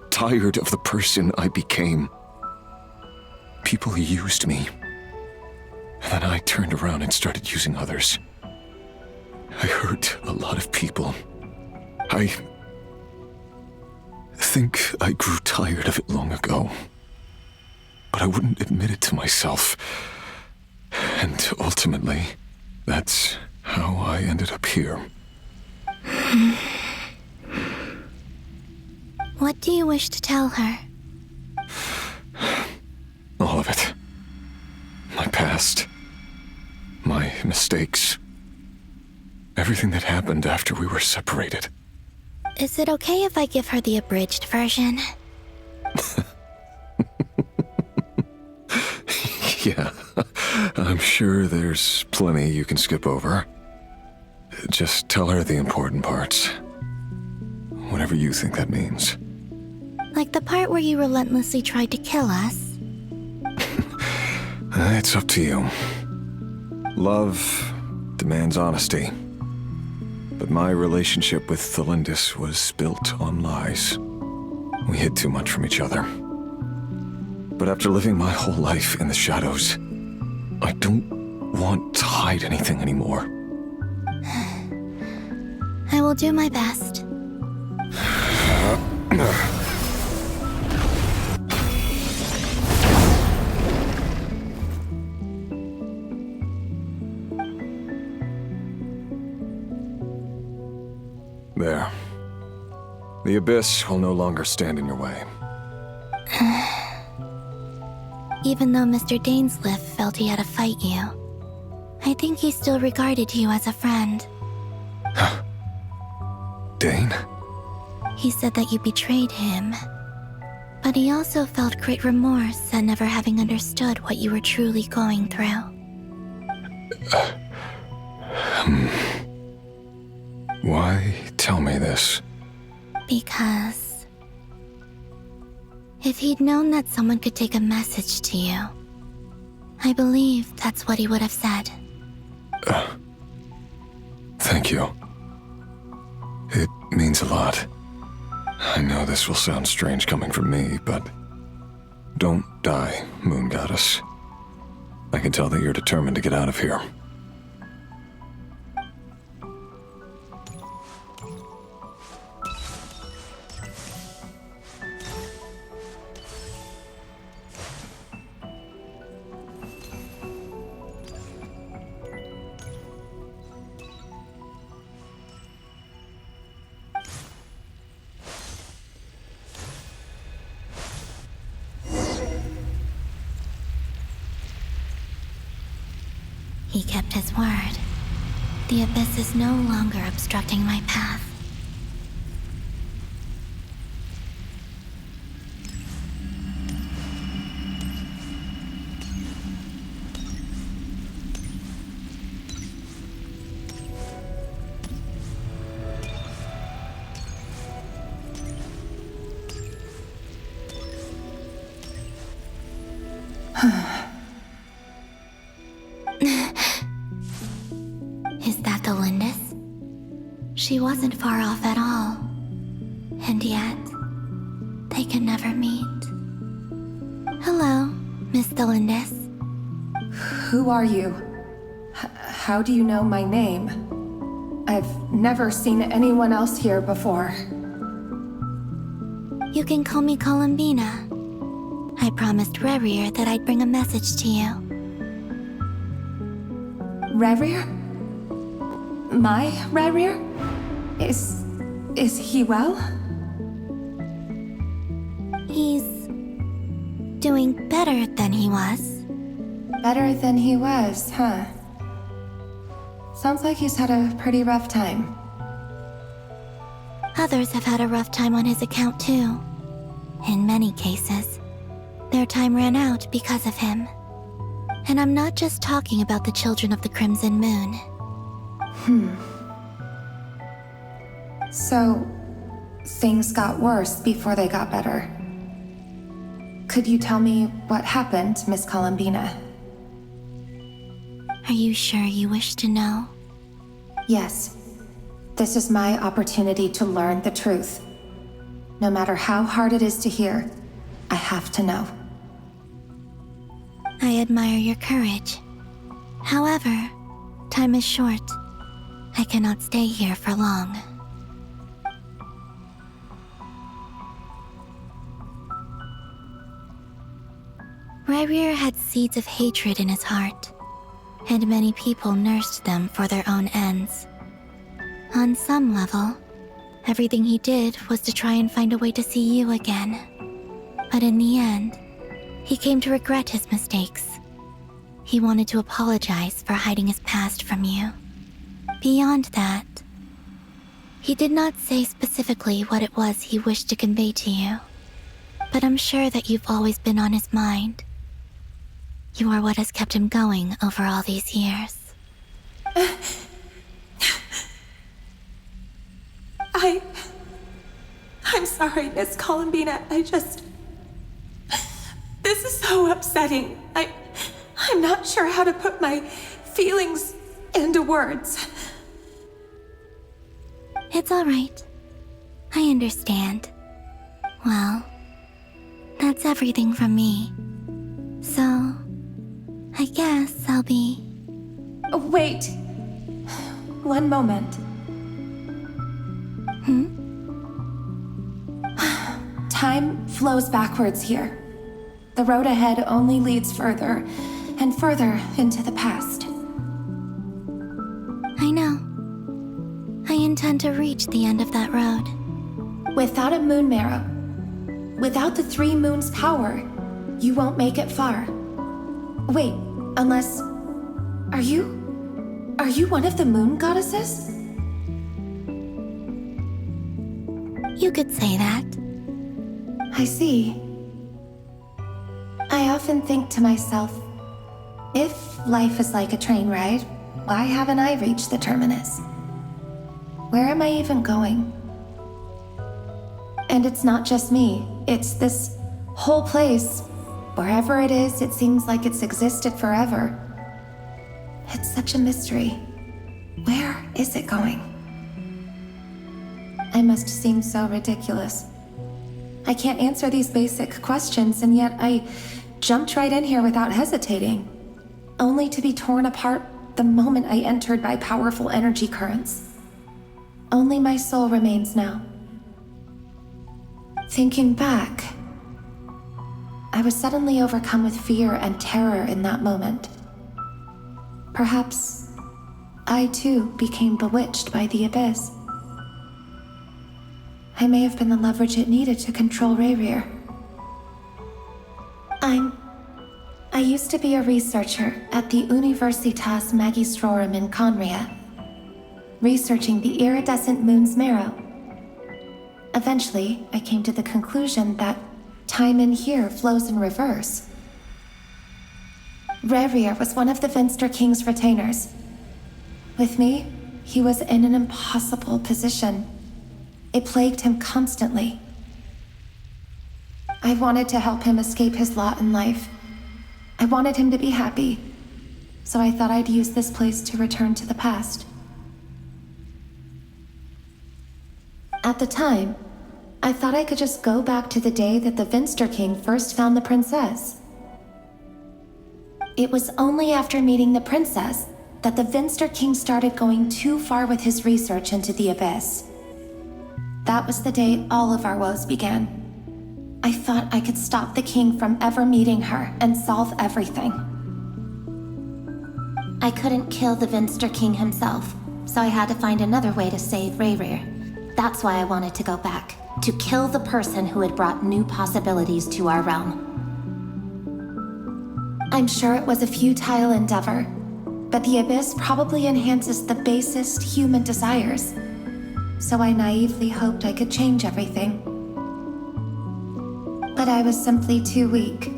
Tired of the person I became. People used me. And then I turned around and started using others. I hurt a lot of people. I think I grew tired of it long ago. But I wouldn't admit it to myself. And ultimately, that's how I ended up here. What do you wish to tell her? All of it. My past. My mistakes. Everything that happened after we were separated. Is it okay if I give her the abridged version? Yeah, I'm sure there's plenty you can skip over. Just tell her the important parts. Whatever you think that means. Like the part where you relentlessly tried to kill us? It's up to you. Love demands honesty. But my relationship with Thelindis was built on lies. We hid too much from each other. But after living my whole life in the shadows, I don't want to hide anything anymore. I will do my best. There. The abyss will no longer stand in your way. Even though Mr. Dainsleif felt he had to fight you, I think he still regarded you as a friend. Dane? He said that you betrayed him, but he also felt great remorse at never having understood what you were truly going through. Why tell me this? Because if he'd known that someone could take a message to you, I believe that's what he would have said. Thank you. It means a lot. I know this will sound strange coming from me, but don't die, Moon Goddess. I can tell that you're determined to get out of here. He kept his word. The abyss is no longer obstructing my path. Is that the Lindis? She wasn't far off at all. And yet, they can never meet. Hello, Miss Delindis. Who are you? How do you know my name? I've never seen anyone else here before. You can call me Columbina. I promised Rerir that I'd bring a message to you. Rerir? My Rerir? Is he well? He's doing better than he was. Better than he was, huh? Sounds like he's had a pretty rough time. Others have had a rough time on his account too. In many cases, their time ran out because of him. And I'm not just talking about the children of the Crimson Moon. So, things got worse before they got better. Could you tell me what happened, Miss Columbina? Are you sure you wish to know? Yes. This is my opportunity to learn the truth. No matter how hard it is to hear, I have to know. I admire your courage. However, time is short. I cannot stay here for long. Rerir had seeds of hatred in his heart, and many people nursed them for their own ends. On some level, everything he did was to try and find a way to see you again. But in the end, he came to regret his mistakes. He wanted to apologize for hiding his past from you. Beyond that, he did not say specifically what it was he wished to convey to you. But I'm sure that you've always been on his mind. You are what has kept him going over all these years. I'm sorry, Miss Columbina. This is so upsetting. I'm not sure how to put my feelings into words. It's all right. I understand. Well, that's everything from me. So, I guess I'll be... Wait. One moment. Time flows backwards here. The road ahead only leads further and further into the past. I know. I intend to reach the end of that road. Without a moon marrow, without the 3 moons' power, you won't make it far. Wait, unless... Are you one of the moon goddesses? You could say that. I see. I often think to myself, if life is like a train ride, why haven't I reached the terminus? Where am I even going? And it's not just me, it's this whole place. Wherever it is, it seems like it's existed forever. It's such a mystery. Where is it going? I must seem so ridiculous. I can't answer these basic questions, and yet I jumped right in here without hesitating, only to be torn apart the moment I entered by powerful energy currents. Only my soul remains now. Thinking back, I was suddenly overcome with fear and terror in that moment. Perhaps I too became bewitched by the abyss. I may have been the leverage it needed to control Rerir. I used to be a researcher at the Universitas Magistrorum in Conria, researching the iridescent moon's marrow. Eventually, I came to the conclusion that time in here flows in reverse. Rerir was one of the Finster King's retainers. With me, he was in an impossible position. It plagued him constantly. I wanted to help him escape his lot in life. I wanted him to be happy, so I thought I'd use this place to return to the past. At the time, I thought I could just go back to the day that the Vinster King first found the princess. It was only after meeting the princess that the Vinster King started going too far with his research into the Abyss. That was the day all of our woes began. I thought I could stop the king from ever meeting her and solve everything. I couldn't kill the Vinster King himself, so I had to find another way to save Rayrir. That's why I wanted to go back, to kill the person who had brought new possibilities to our realm. I'm sure it was a futile endeavor, but the Abyss probably enhances the basest human desires. So I naively hoped I could change everything. But I was simply too weak.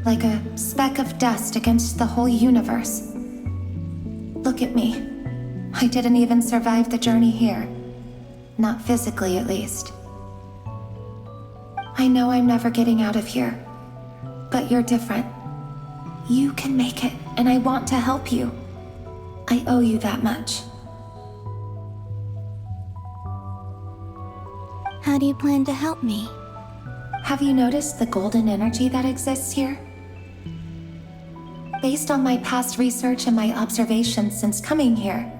Like a speck of dust against the whole universe. Look at me. I didn't even survive the journey here. Not physically, at least. I know I'm never getting out of here. But you're different. You can make it, and I want to help you. I owe you that much. How do you plan to help me? Have you noticed the golden energy that exists here? Based on my past research and my observations since coming here,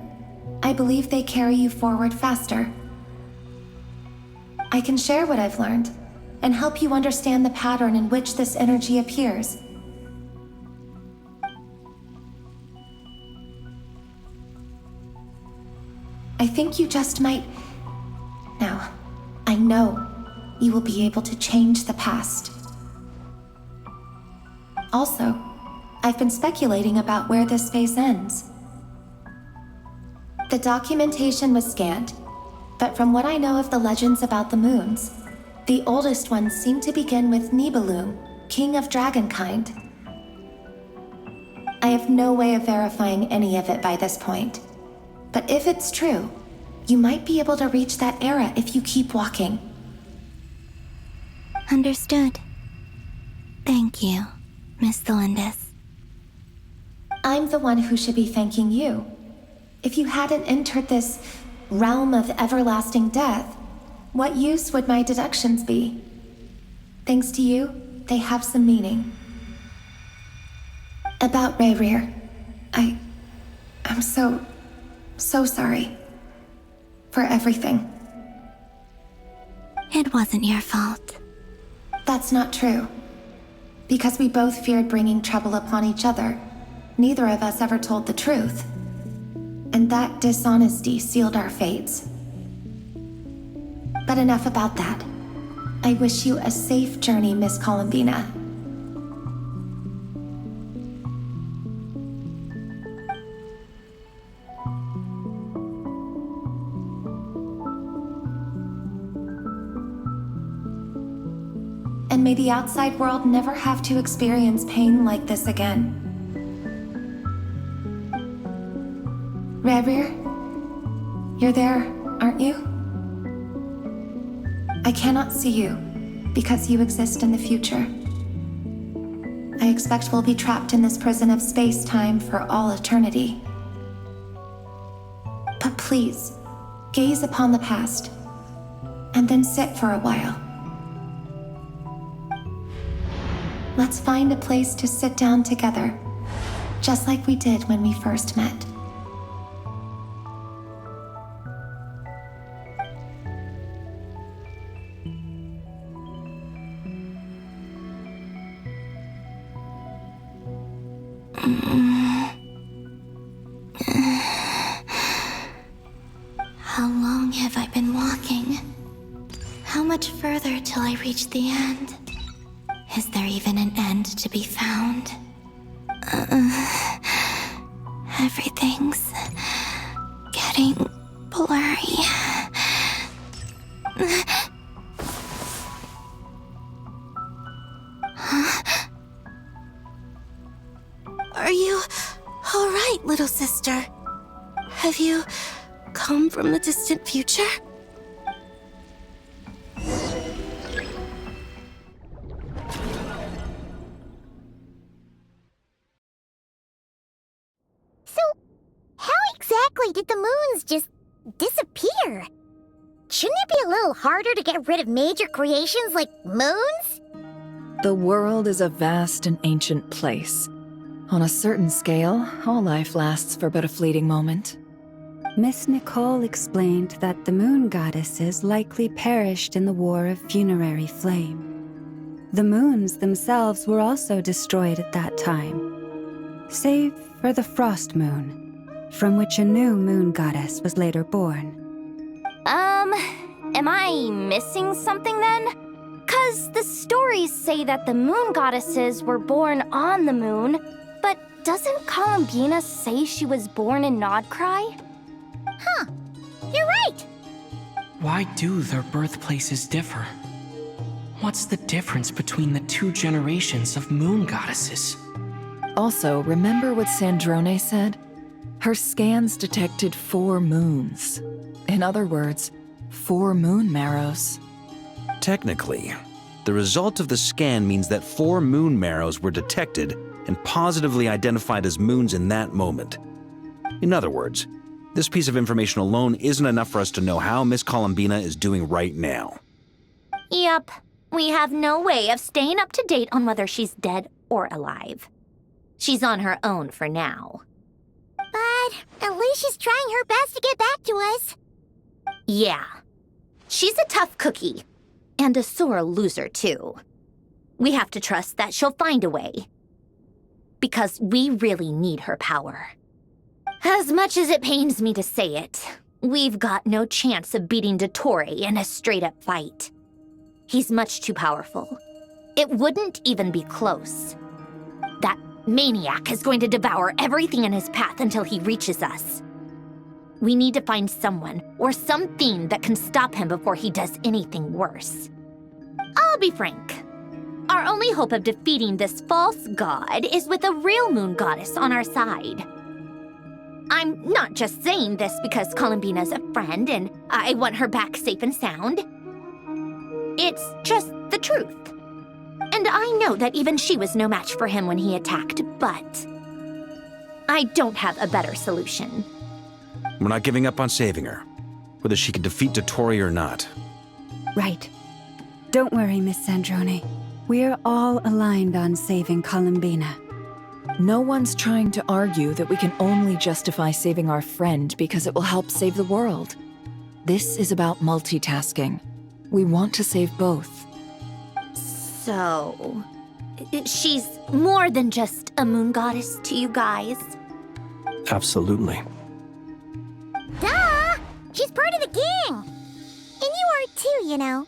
I believe they carry you forward faster. I can share what I've learned and help you understand the pattern in which this energy appears. I think you just might... Now, I know you will be able to change the past. Also, I've been speculating about where this space ends. The documentation was scanned, but from what I know of the legends about the moons, the oldest ones seem to begin with Nibelung, king of dragonkind. I have no way of verifying any of it by this point, but if it's true, you might be able to reach that era if you keep walking. Understood. Thank you, Miss Thelindis. I'm the one who should be thanking you. If you hadn't entered this realm of everlasting death, what use would my deductions be? Thanks to you, they have some meaning. About Rayrir, I'm so sorry. For everything. It wasn't your fault. That's not true. Because we both feared bringing trouble upon each other, neither of us ever told the truth. And that dishonesty sealed our fates. But enough about that. I wish you a safe journey, Miss Columbina. And may the outside world never have to experience pain like this again. Rayrir, you're there, aren't you? I cannot see you, because you exist in the future. I expect we'll be trapped in this prison of space-time for all eternity. But please, gaze upon the past, and then sit for a while. Let's find a place to sit down together, just like we did when we first met. How long have I been walking? How much further till I reach the end? Is there even an end to be found? Everything's getting blurry. Huh? Are you all right, little sister? Have you come from the distant future? So, how exactly did the moons just disappear? shouldn't it be a little harder to get rid of major creations like moons? The world is a vast and ancient place. On a certain scale, all life lasts for but a fleeting moment. Miss Nicole explained that the moon goddesses likely perished in the War of Funerary Flame. The moons themselves were also destroyed at that time, save for the Frost Moon, from which a new moon goddess was later born. Am I missing something then? 'Cause the stories say that the moon goddesses were born on the moon, but doesn't Columbina say she was born in Nodcry? Huh, you're right! Why do their birthplaces differ? What's the difference between the two generations of moon goddesses? Also, remember what Sandrone said? Her scans detected 4 moons. In other words, 4 moon marrows. Technically, the result of the scan means that 4 moon marrows were detected and positively identified as moons in that moment. In other words, this piece of information alone isn't enough for us to know how Miss Columbina is doing right now. Yep, we have no way of staying up to date on whether she's dead or alive. She's on her own for now. But at least she's trying her best to get back to us. Yeah. She's a tough cookie. And a sore loser, too. We have to trust that she'll find a way. Because we really need her power. As much as it pains me to say it, we've got no chance of beating Dottore in a straight-up fight. He's much too powerful. It wouldn't even be close. That maniac is going to devour everything in his path until he reaches us. We need to find someone or something that can stop him before he does anything worse. I'll be frank. Our only hope of defeating this false god is with a real moon goddess on our side. I'm not just saying this because Columbina's a friend and I want her back safe and sound. It's just the truth. And I know that even she was no match for him when he attacked, but I don't have a better solution. We're not giving up on saving her, whether she can defeat Dottore or not. Right. Don't worry, Miss Sandrone. We're all aligned on saving Columbina. No one's trying to argue that we can only justify saving our friend because it will help save the world. This is about multitasking. We want to save both. So, she's more than just a moon goddess to you guys? Absolutely. Duh! She's part of the gang! And you are too, you know.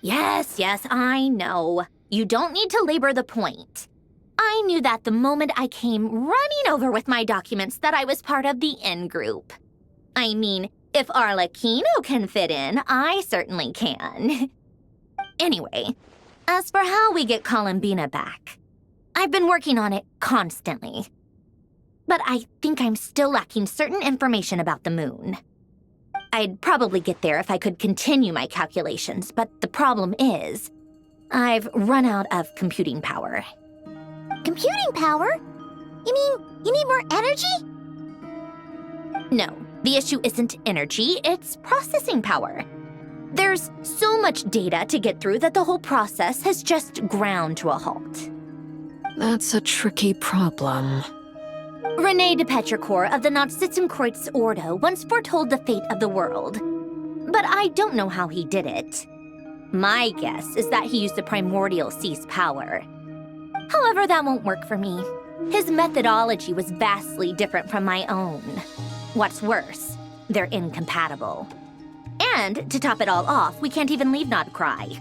Yes, I know. You don't need to labor the point. I knew that the moment I came running over with my documents that I was part of the in-group. I mean, if Arlecchino can fit in, I certainly can. Anyway, as for how we get Columbina back, I've been working on it constantly. But I think I'm still lacking certain information about the moon. I'd probably get there if I could continue my calculations, but the problem is, I've run out of computing power. Computing power? You mean you need more energy? No, the issue isn't energy, it's processing power. There's so much data to get through that the whole process has just ground to a halt. That's a tricky problem. René de Petrichor of the Nazissenkreuz Ordo once foretold the fate of the world. But I don't know how he did it. My guess is that he used the primordial sea's power. However, that won't work for me. His methodology was vastly different from my own. What's worse, they're incompatible. And, to top it all off, we can't even leave Nodcry.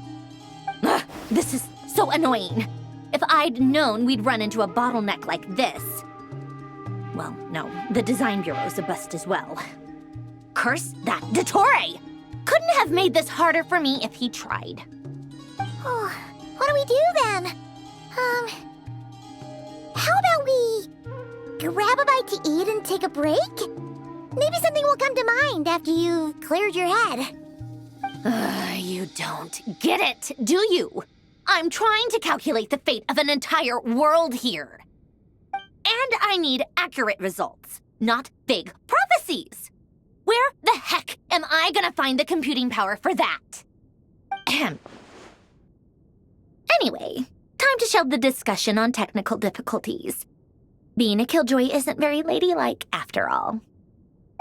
Ugh, this is so annoying. If I'd known we'd run into a bottleneck like this... Well, no, the design bureau's a bust as well. Curse that Dottore! Couldn't have made this harder for me if he tried. Oh, what do we do then? How about we grab a bite to eat and take a break? Maybe something will come to mind after you've cleared your head. You don't get it, do you? I'm trying to calculate the fate of an entire world here. And I need accurate results, not big prophecies. Where the heck am I gonna find find the computing power for that. Ahem. Anyway, time to shelve the discussion on technical difficulties. Being a killjoy isn't very ladylike, after all.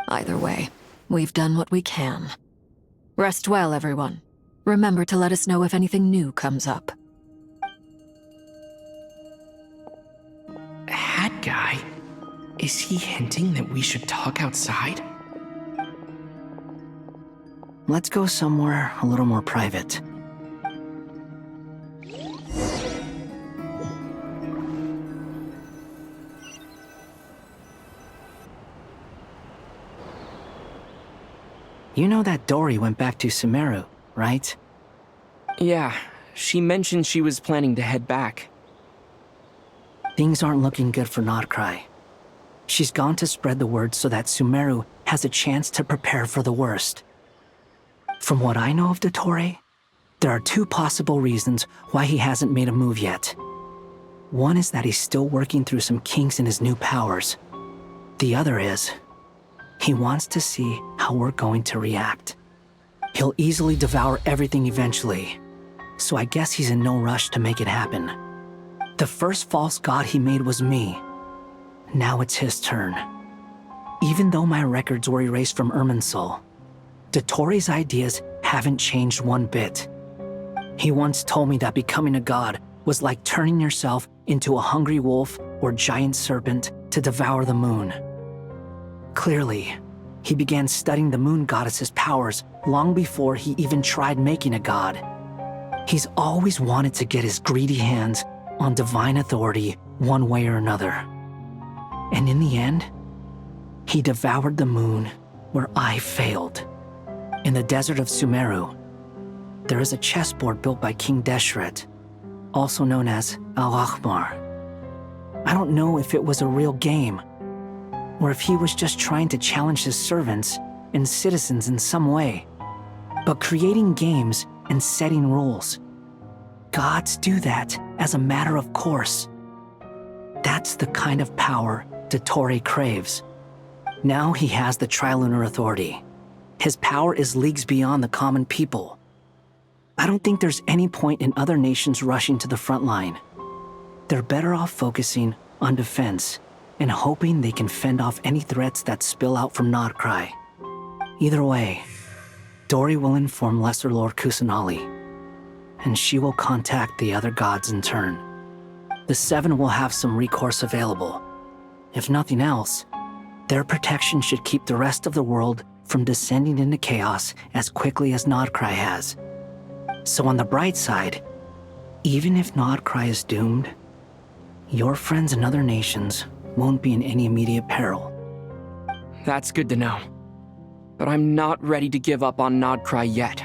Either way, we've done what we can. Rest well, everyone. Remember to let us know if anything new comes up. Hat guy? Is he hinting that we should talk outside? Let's go somewhere a little more private. You know that Dory went back to Sumeru, right? Yeah, she mentioned she was planning to head back. Things aren't looking good for Nodcry. She's gone to spread the word so that Sumeru has a chance to prepare for the worst. From what I know of Dottore, there are two possible reasons why he hasn't made a move yet. One is that he's still working through some kinks in his new powers. The other is, he wants to see how we're going to react. He'll easily devour everything eventually, so I guess he's in no rush to make it happen. The first false god he made was me. Now it's his turn. Even though my records were erased from Irminsul, Dottore's ideas haven't changed one bit. He once told me that becoming a god was like turning yourself into a hungry wolf or giant serpent to devour the moon. Clearly, he began studying the moon goddess's powers long before he even tried making a god. He's always wanted to get his greedy hands on divine authority one way or another. And in the end, he devoured the moon where I failed. In the desert of Sumeru, there is a chessboard built by King Deshret, also known as Al-Akhmar. I don't know if it was a real game, or if he was just trying to challenge his servants and citizens in some way. But creating games and setting rules, gods do that as a matter of course. That's the kind of power Dottore craves. Now he has the Trilunar Authority. His power is leagues beyond the common people. I don't think there's any point in other nations rushing to the front line. They're better off focusing on defense and hoping they can fend off any threats that spill out from Nodcry. Either way, Dory will inform Lesser Lord Kusanali, and she will contact the other gods in turn. The Seven will have some recourse available. If nothing else, their protection should keep the rest of the world from descending into chaos as quickly as Nodcry has. So on the bright side, even if Nodcry is doomed, your friends in other nations won't be in any immediate peril. That's good to know. But I'm not ready to give up on Nodcry yet.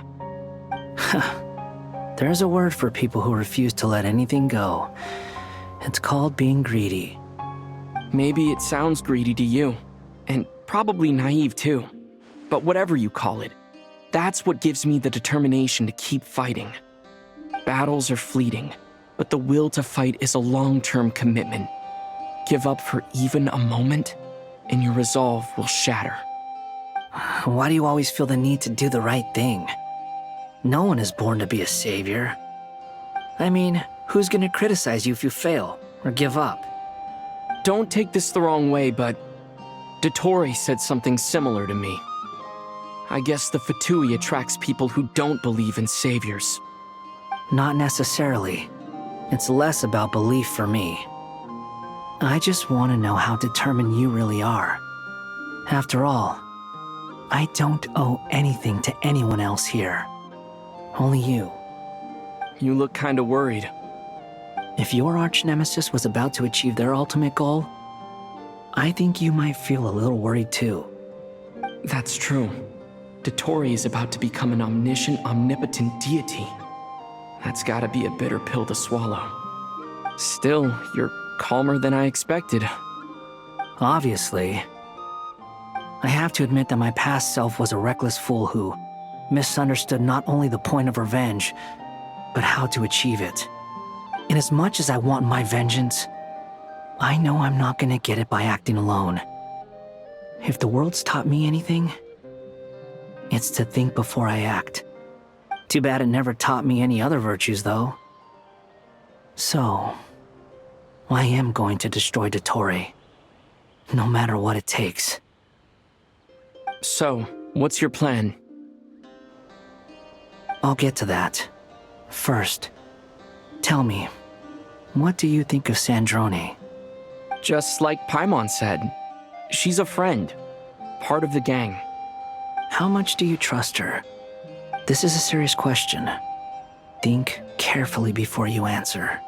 There's a word for people who refuse to let anything go. It's called being greedy. Maybe it sounds greedy to you, and probably naive too. But whatever you call it, that's what gives me the determination to keep fighting. Battles are fleeting, but the will to fight is a long-term commitment. Give up for even a moment, and your resolve will shatter. Why do you always feel the need to do the right thing? No one is born to be a savior. I mean, who's gonna criticize you if you fail or give up? Don't take this the wrong way, but Dottore said something similar to me. I guess the Fatui attracts people who don't believe in saviors. Not necessarily. It's less about belief for me. I just want to know how determined you really are. After all, I don't owe anything to anyone else here. Only you. You look kinda worried. If your arch-nemesis was about to achieve their ultimate goal, I think you might feel a little worried too. That's true. Dottore is about to become an omniscient, omnipotent deity. That's gotta be a bitter pill to swallow. Still, you're calmer than I expected. Obviously. I have to admit that my past self was a reckless fool who misunderstood not only the point of revenge, but how to achieve it. And as much as I want my vengeance, I know I'm not gonna get it by acting alone. If the world's taught me anything, It's to think before I act. Too bad it never taught me any other virtues, though. So, I am going to destroy Dottore. No matter what it takes. So, what's your plan? I'll get to that. First, tell me, what do you think of Sandrone? Just like Paimon said, she's a friend, part of the gang. How much do you trust her? This is a serious question. Think carefully before you answer.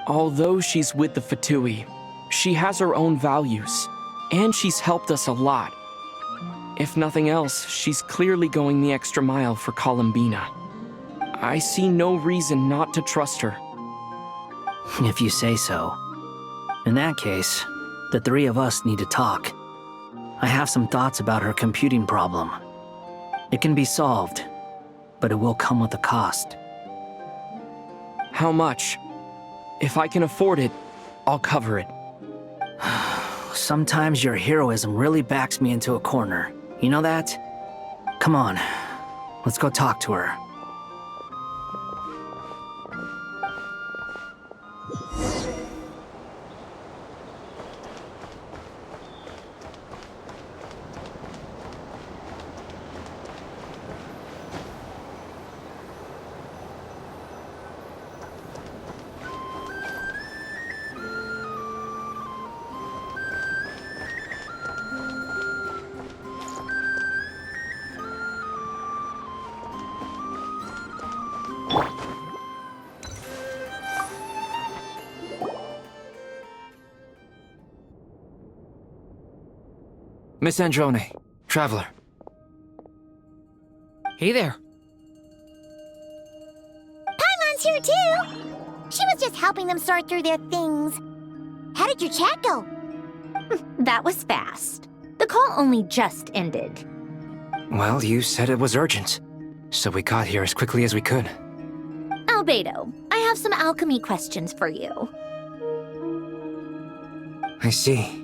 Although she's with the Fatui, she has her own values, and she's helped us a lot. If nothing else, she's clearly going the extra mile for Columbina. I see no reason not to trust her. If you say so. In that case, the three of us need to talk. I have some thoughts about her computing problem. It can be solved, but it will come with a cost. How much? If I can afford it, I'll cover it. Sometimes your heroism really backs me into a corner. You know that? Come on, let's go talk to her. Miss Androne, Traveler. Hey there. Paimon's here too! She was just helping them sort through their things. How did your chat go? That was fast. The call only just ended. Well, you said it was urgent, so we got here as quickly as we could. Albedo, I have some alchemy questions for you. I see.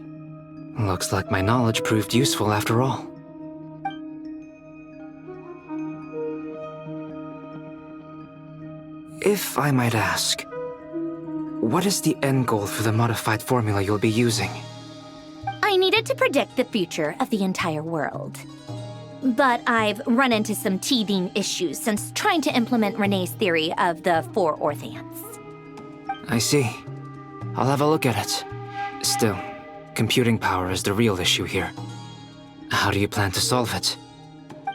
Looks like my knowledge proved useful after all. If I might ask, what is the end goal for the modified formula you'll be using? I needed to predict the future of the entire world. But I've run into some teething issues since trying to implement Renee's theory of the four Orthants. I see. I'll have a look at it. Still, computing power is the real issue here. How do you plan to solve it?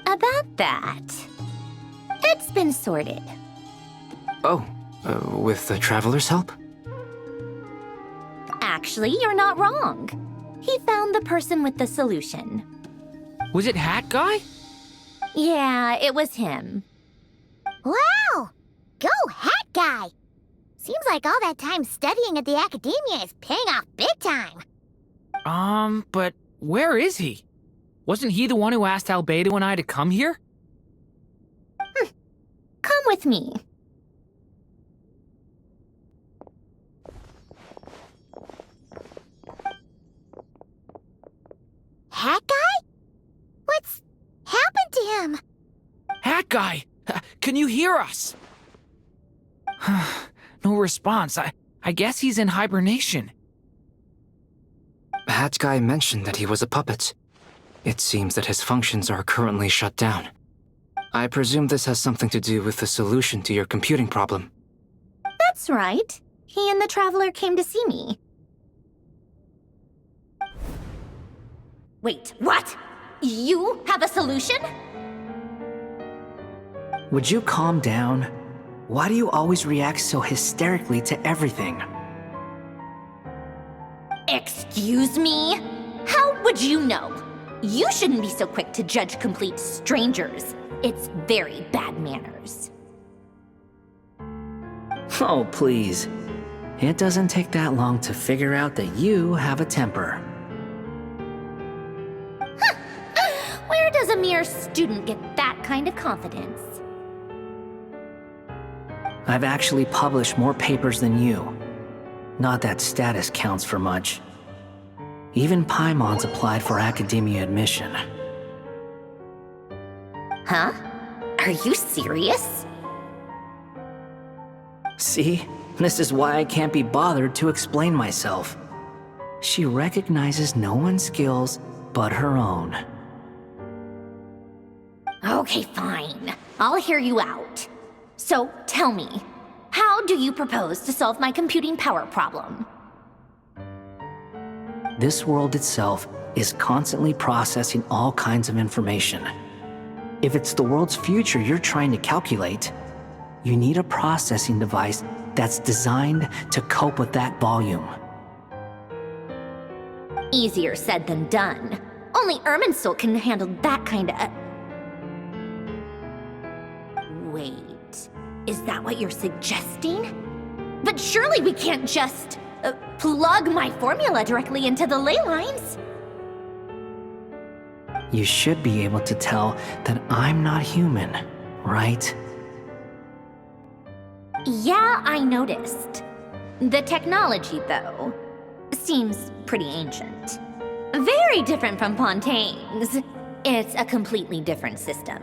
About that, it's been sorted. Oh, with the Traveler's help? Actually, you're not wrong. He found the person with the solution. Was it Hat Guy? Yeah, it was him. Wow! Go Hat Guy! Seems like all that time studying at the academia is paying off big time. But where is he? Wasn't he the one who asked Albedo and I to come here? Come with me. Hat Guy? What's happened to him? Hat Guy! Can you hear us? No response. I guess he's in hibernation. Hat Guy mentioned that he was a puppet. It seems that his functions are currently shut down. I presume this has something to do with the solution to your computing problem. That's right. He and the Traveler came to see me. Wait, what? You have a solution? Would you calm down? Why do you always react so hysterically to everything? Excuse me? How would you know? You shouldn't be so quick to judge complete strangers. It's very bad manners. Oh, please. It doesn't take that long to figure out that you have a temper. Where does a mere student get that kind of confidence? I've actually published more papers than you. Not that status counts for much. Even Paimons applied for academia admission. Huh? Are you serious? See? This is why I can't be bothered to explain myself. She recognizes no one's skills but her own. Okay, fine. I'll hear you out. So, tell me, how do you propose to solve my computing power problem? This world itself is constantly processing all kinds of information. If it's the world's future you're trying to calculate, you need a processing device that's designed to cope with that volume. Easier said than done. Only Irminsul can handle that kind of... Wait, is that what you're suggesting? But surely we can't just plug my formula directly into the ley lines. You should be able to tell that I'm not human, right? Yeah, I noticed. The technology, though, seems pretty ancient. Very different from Pontaine's. It's a completely different system.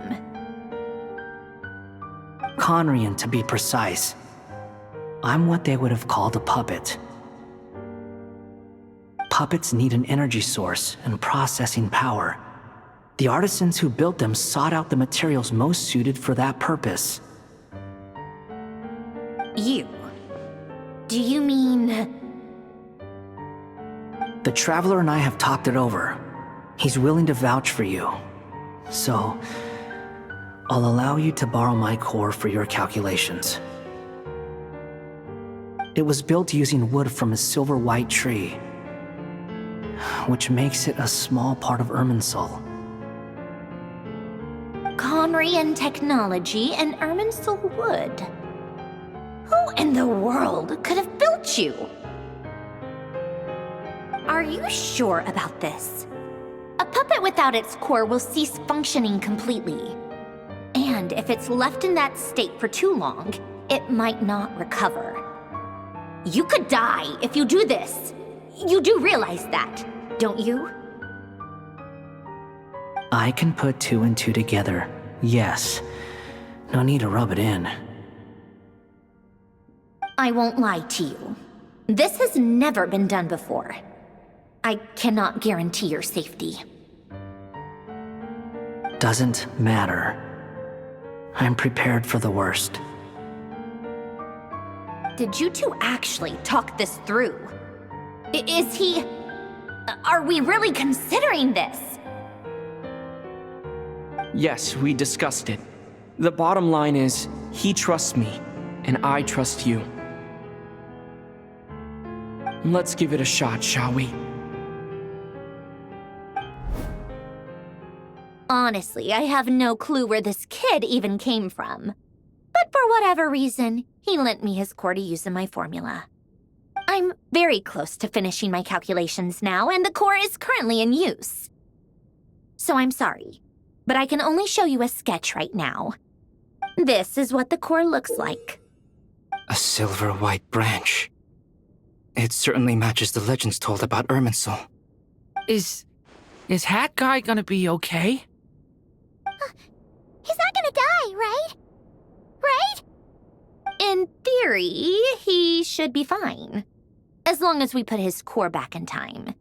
Conrian, to be precise. I'm what they would have called a puppet. Puppets need an energy source and processing power. The artisans who built them sought out the materials most suited for that purpose. You? Do you mean... The Traveler and I have talked it over. He's willing to vouch for you. So, I'll allow you to borrow my core for your calculations. It was built using wood from a silver-white tree, which makes it a small part of Irminsul. Conrian technology and Irminsul wood. Who in the world could have built you? Are you sure about this? A puppet without its core will cease functioning completely. And if it's left in that state for too long, it might not recover. You could die if you do this. You do realize that, don't you? I can put two and two together, yes. No need to rub it in. I won't lie to you. This has never been done before. I cannot guarantee your safety. Doesn't matter. I'm prepared for the worst. Did you two actually talk this through? Is he... Are we really considering this? Yes, we discussed it. The bottom line is, he trusts me, and I trust you. Let's give it a shot, shall we? Honestly, I have no clue where this kid even came from. But for whatever reason, he lent me his core to use in my formula. I'm very close to finishing my calculations now, and the core is currently in use. So I'm sorry, but I can only show you a sketch right now. This is what the core looks like. A silver-white branch. It certainly matches the legends told about Irminsul. Is Hat Guy gonna be okay? He's not gonna die, right? Right? In theory, he should be fine. As long as we put his core back in time.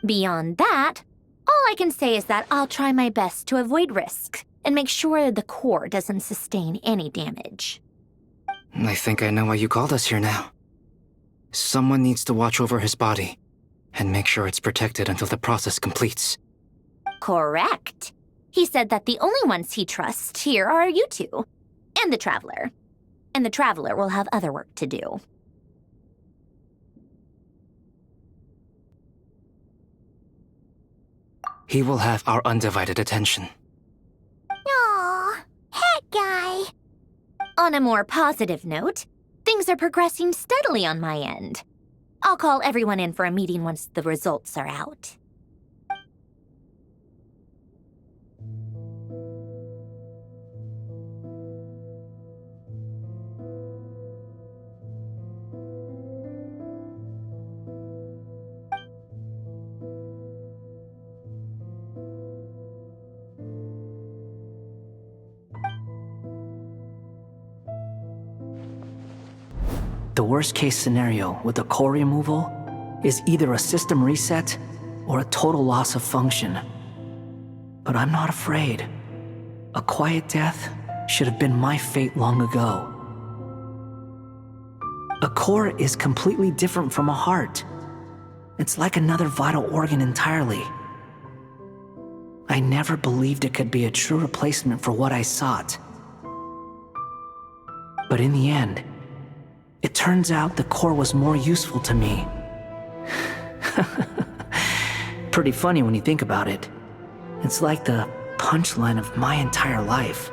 Beyond that, all I can say is that I'll try my best to avoid risk and make sure the core doesn't sustain any damage. I think I know why you called us here now. Someone needs to watch over his body and make sure it's protected until the process completes. Correct. He said that the only ones he trusts here are you two, and the Traveler. And the Traveler will have other work to do. He will have our undivided attention. Aw, Hat Guy. On a more positive note, things are progressing steadily on my end. I'll call everyone in for a meeting once the results are out. The worst case scenario with the core removal is either a system reset or a total loss of function. But I'm not afraid. A quiet death should have been my fate long ago. A core is completely different from a heart. It's like another vital organ entirely. I never believed it could be a true replacement for what I sought. But in the end, it turns out the core was more useful to me. Pretty funny when you think about it. It's like the punchline of my entire life.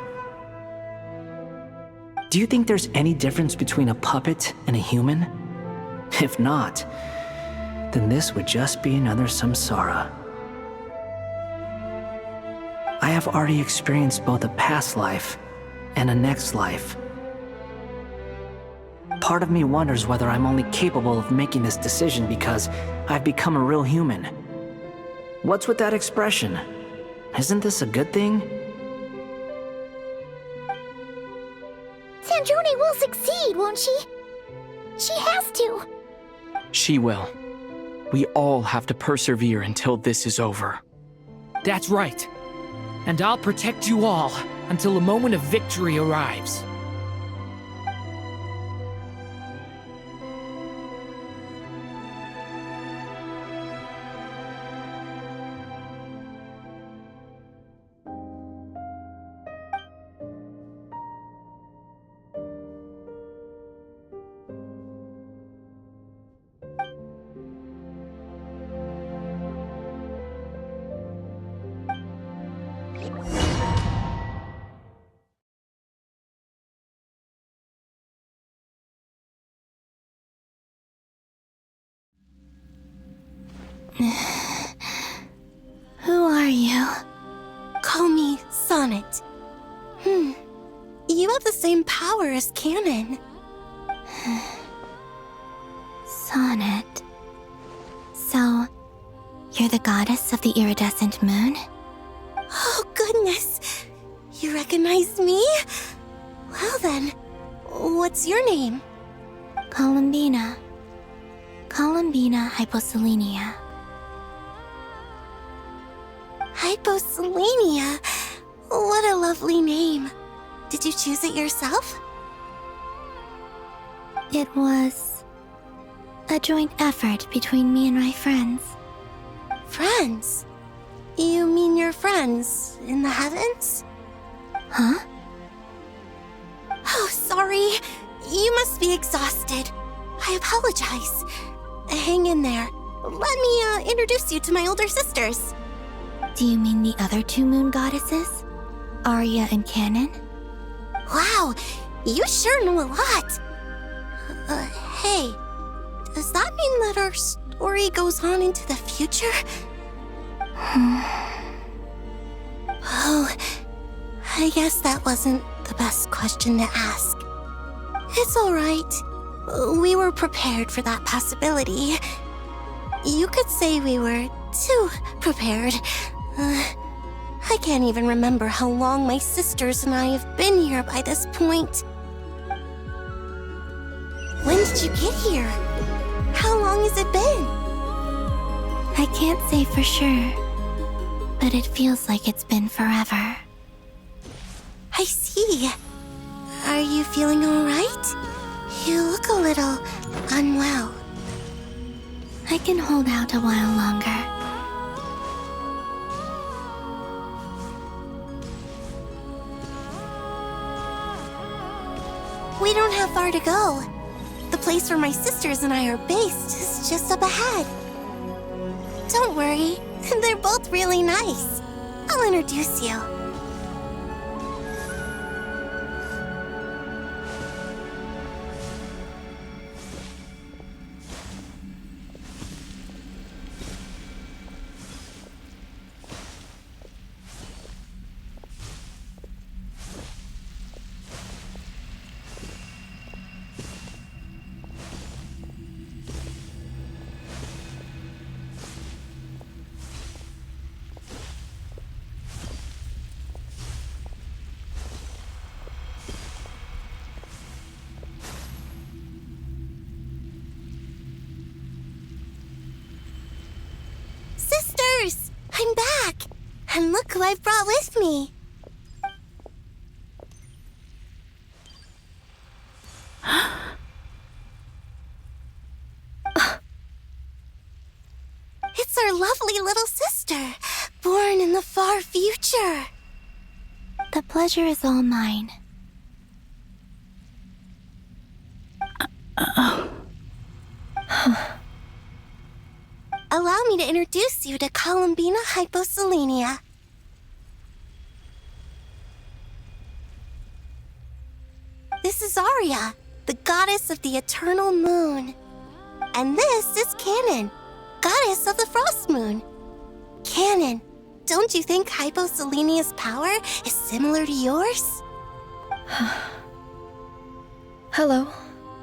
Do you think there's any difference between a puppet and a human? If not, then this would just be another samsara. I have already experienced both a past life and a next life. Part of me wonders whether I'm only capable of making this decision because I've become a real human. What's with that expression? Isn't this a good thing? Sandrone will succeed, won't she? She has to. She will. We all have to persevere until this is over. That's right. And I'll protect you all until a moment of victory arrives. Who are you? Call me Sonnet. You have the same power as Canon. Sonnet. So, you're the goddess of the iridescent moon? Oh, goodness. You recognize me? Well then, what's your name? Columbina. Columbina Hyposelenia. Hyposelenia? What a lovely name. Did you choose it yourself? It was a joint effort between me and my friends. Friends? You mean your friends in the heavens? Huh? Oh, sorry. You must be exhausted. I apologize. Hang in there. Let me introduce you to my older sisters. Do you mean the other two moon goddesses? Arya and Canon? Wow, you sure know a lot. Hey, does that mean that our story goes on into the future? Oh, I guess that wasn't the best question to ask. It's all right. We were prepared for that possibility. You could say we were too prepared. I can't even remember how long my sisters and I have been here by this point. When did you get here? How long has it been? I can't say for sure, but it feels like it's been forever. I see. Are you feeling all right? You look a little unwell. I can hold out a while longer. We don't have far to go. The place where my sisters and I are based is just up ahead. Don't worry, they're both really nice. I'll introduce you. I'm back! And look who I've brought with me! It's our lovely little sister, born in the far future. The pleasure is all mine. Allow me to introduce you to Columbina Hyposelenia. This is Arya, the goddess of the eternal moon. And this is Canon, goddess of the frost moon. Canon, don't you think Hyposelenia's power is similar to yours? Hello,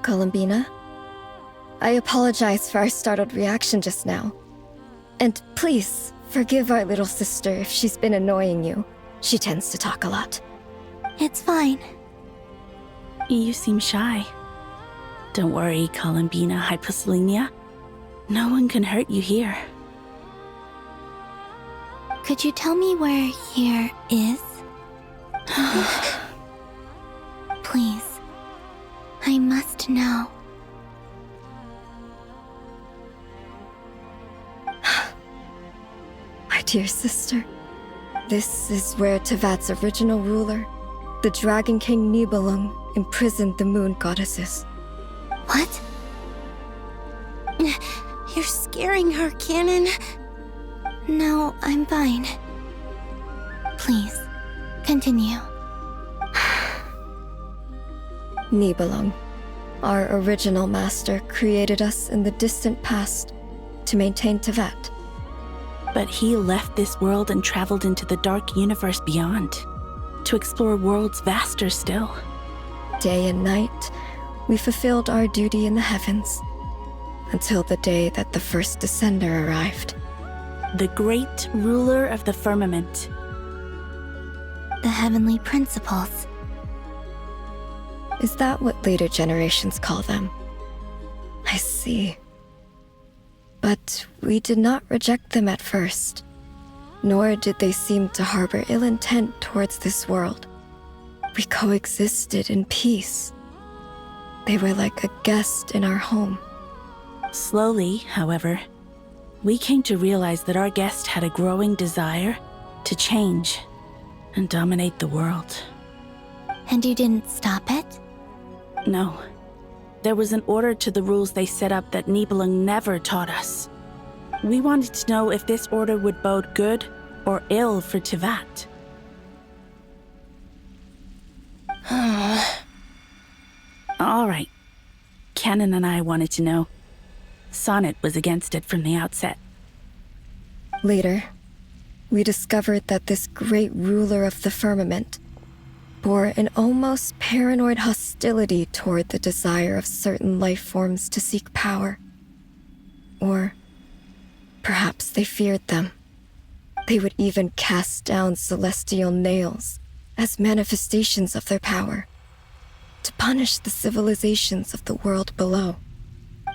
Columbina. I apologize for our startled reaction just now. And please, forgive our little sister if she's been annoying you. She tends to talk a lot. It's fine. You seem shy. Don't worry, Columbina Hyposelenia. No one can hurt you here. Could you tell me where here is? Please. I must know. My dear sister, this is where Tevat's original ruler, the Dragon King Nibelung, imprisoned the moon goddesses. What? You're scaring her, Canon. No, I'm fine. Please, continue. Nibelung, our original master, created us in the distant past to maintain Tevat. But he left this world and traveled into the dark universe beyond, to explore worlds vaster still. Day and night, we fulfilled our duty in the heavens, until the day that the first Descender arrived. The great ruler of the firmament. The heavenly principles. Is that what later generations call them? I see. But we did not reject them at first, nor did they seem to harbor ill intent towards this world. We coexisted in peace. They were like a guest in our home. Slowly, however, we came to realize that our guest had a growing desire to change and dominate the world. And you didn't stop it? No. There was an order to the rules they set up that Nibelung never taught us. We wanted to know if this order would bode good or ill for Tevat. All right. Canon and I wanted to know. Sonnet was against it from the outset. Later, we discovered that this great ruler of the firmament bore an almost paranoid hostility toward the desire of certain life forms to seek power. Or perhaps they feared them. They would even cast down celestial nails as manifestations of their power, to punish the civilizations of the world below.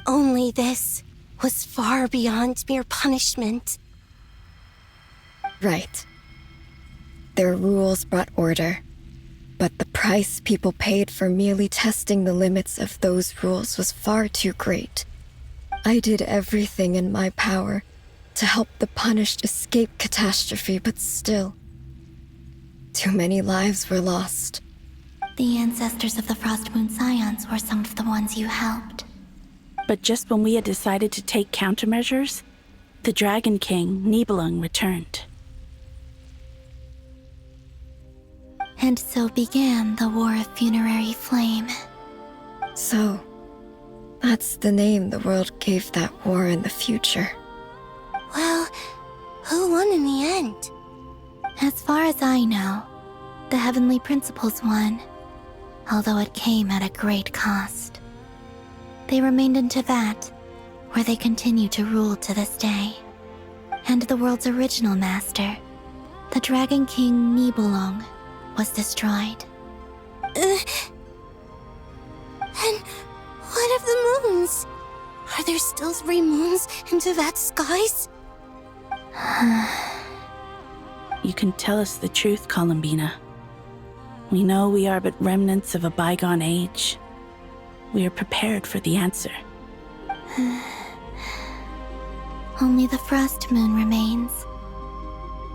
Only this was far beyond mere punishment. Right. Their rules brought order, but the price people paid for merely testing the limits of those rules was far too great. I did everything in my power to help the punished escape catastrophe, but still, too many lives were lost. The ancestors of the Frost Moon Scions were some of the ones you helped. But just when we had decided to take countermeasures, the Dragon King, Nibelung, returned. And so began the War of Funerary Flame. So, that's the name the world gave that war in the future. Well, who won in the end? As far as I know, the Heavenly Principles won, although it came at a great cost. They remained in Tevat, where they continue to rule to this day. And the world's original master, the Dragon King Nibelung, was destroyed. And what of the moons? Are there still 3 moons in Tevat's skies? you can tell us the truth, Columbina. We know we are but remnants of a bygone age. We are prepared for the answer. Only the frost moon remains.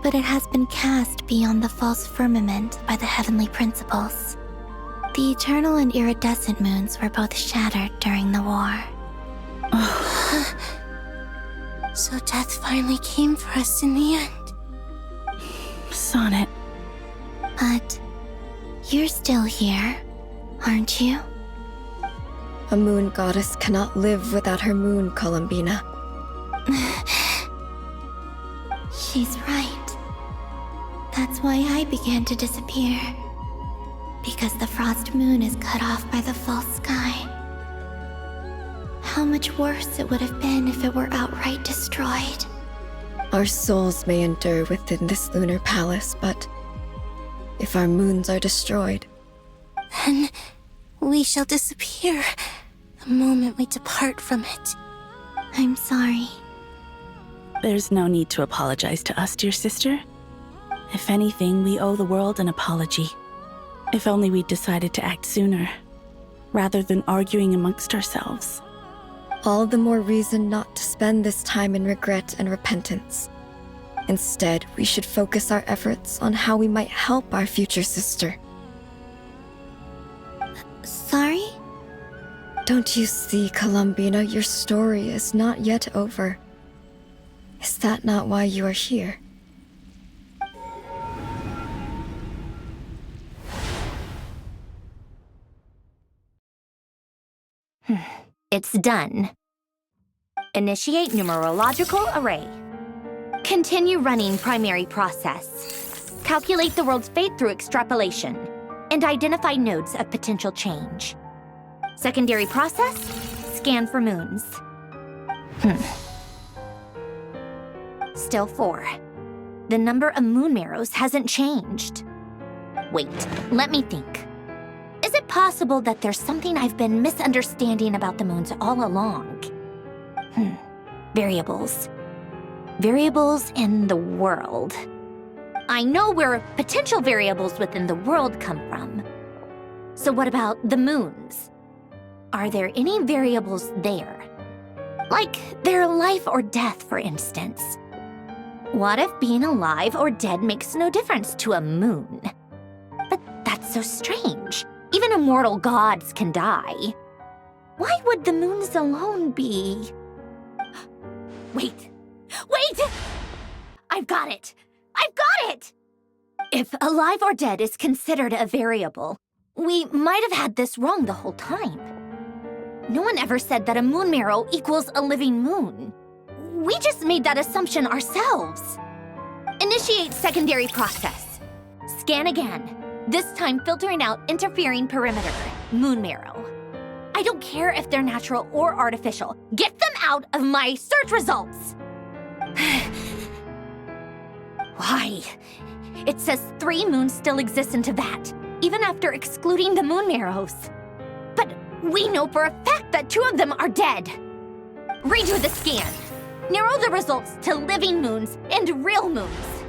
But it has been cast beyond the false firmament by the heavenly principles. The eternal and iridescent moons were both shattered during the war. So death finally came for us in the end. Sonnet. But you're still here, aren't you? A moon goddess cannot live without her moon, Columbina. She's right. That's why I began to disappear. Because the frost moon is cut off by the false sky. How much worse it would have been if it were outright destroyed. Our souls may endure within this lunar palace, but if our moons are destroyed, Then we shall disappear the moment we depart from it. I'm sorry. There's no need to apologize to us, dear sister. If anything, we owe the world an apology. If only we'd decided to act sooner, rather than arguing amongst ourselves. all the more reason not to spend this time in regret and repentance. Instead, we should focus our efforts on how we might help our future sister. Sorry? Don't you see, Columbina, your story is not yet over. Is that not why you are here? It's done. Initiate numerological array. Continue running primary process. Calculate the world's fate through extrapolation. And identify nodes of potential change. Secondary process, scan for moons. Still 4. The number of moon marrows hasn't changed. Wait, let me think. Is it possible that there's something I've been misunderstanding about the moons all along? Variables. Variables in the world. I know where potential variables within the world come from. So what about the moons? Are there any variables there? Like their life or death, for instance. What if being alive or dead makes no difference to a moon? But that's so strange. Even immortal gods can die. Why would the moons alone be... Wait! I've got it! If alive or dead is considered a variable, we might have had this wrong the whole time. No one ever said that a moon marrow equals a living moon. We just made that assumption ourselves. Initiate secondary process. Scan again. This time filtering out interfering perimeter, moon marrow. I don't care if they're natural or artificial. Get them out of my search results! Why? It says 3 moons still exist in Teyvat, even after excluding the moon marrows. But we know for a fact that 2 of them are dead. Redo the scan. Narrow the results to living moons and real moons.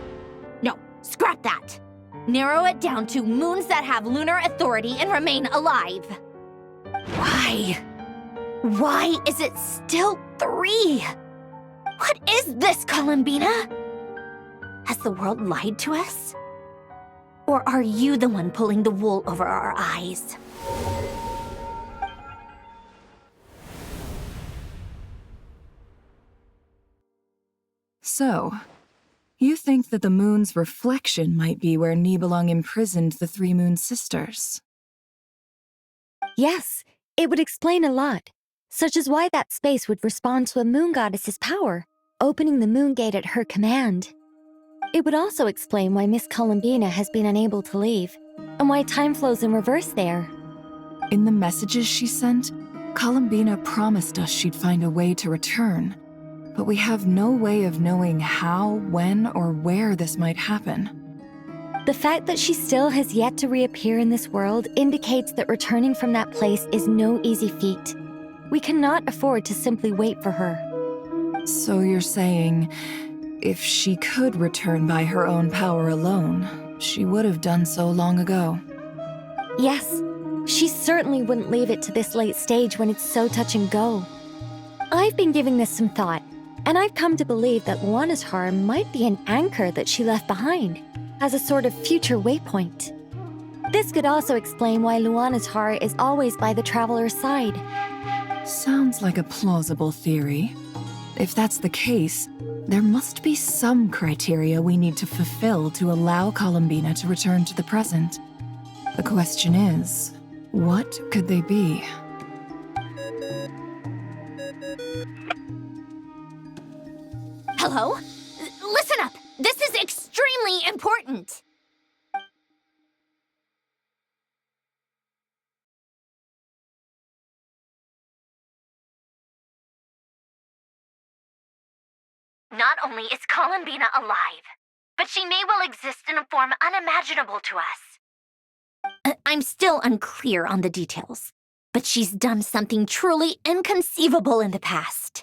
No, scrap that. Narrow it down to moons that have lunar authority and remain alive. Why? Why is it still 3? What is this, Columbina? Has the world lied to us? Or are you the one pulling the wool over our eyes? So, you think that the moon's reflection might be where Nibelung imprisoned the 3 moon sisters? Yes, it would explain a lot, such as why that space would respond to a moon goddess's power, opening the moon gate at her command. It would also explain why Miss Columbina has been unable to leave, and why time flows in reverse there. In the messages she sent, Columbina promised us she'd find a way to return, but we have no way of knowing how, when, or where this might happen. The fact that she still has yet to reappear in this world indicates that returning from that place is no easy feat. We cannot afford to simply wait for her. So you're saying If she could return by her own power alone, she would have done so long ago. Yes, she certainly wouldn't leave it to this late stage when it's so touch and go. I've been giving this some thought, and I've come to believe that Luanatar might be an anchor that she left behind, as a sort of future waypoint. This could also explain why Luanatar is always by the Traveler's side. Sounds like a plausible theory. If that's the case, there must be some criteria we need to fulfill to allow Columbina to return to the present. The question is, what could they be? Hello? Listen up! This is extremely important! Not only is Columbina alive, but she may well exist in a form unimaginable to us. I'm still unclear on the details, but she's done something truly inconceivable in the past.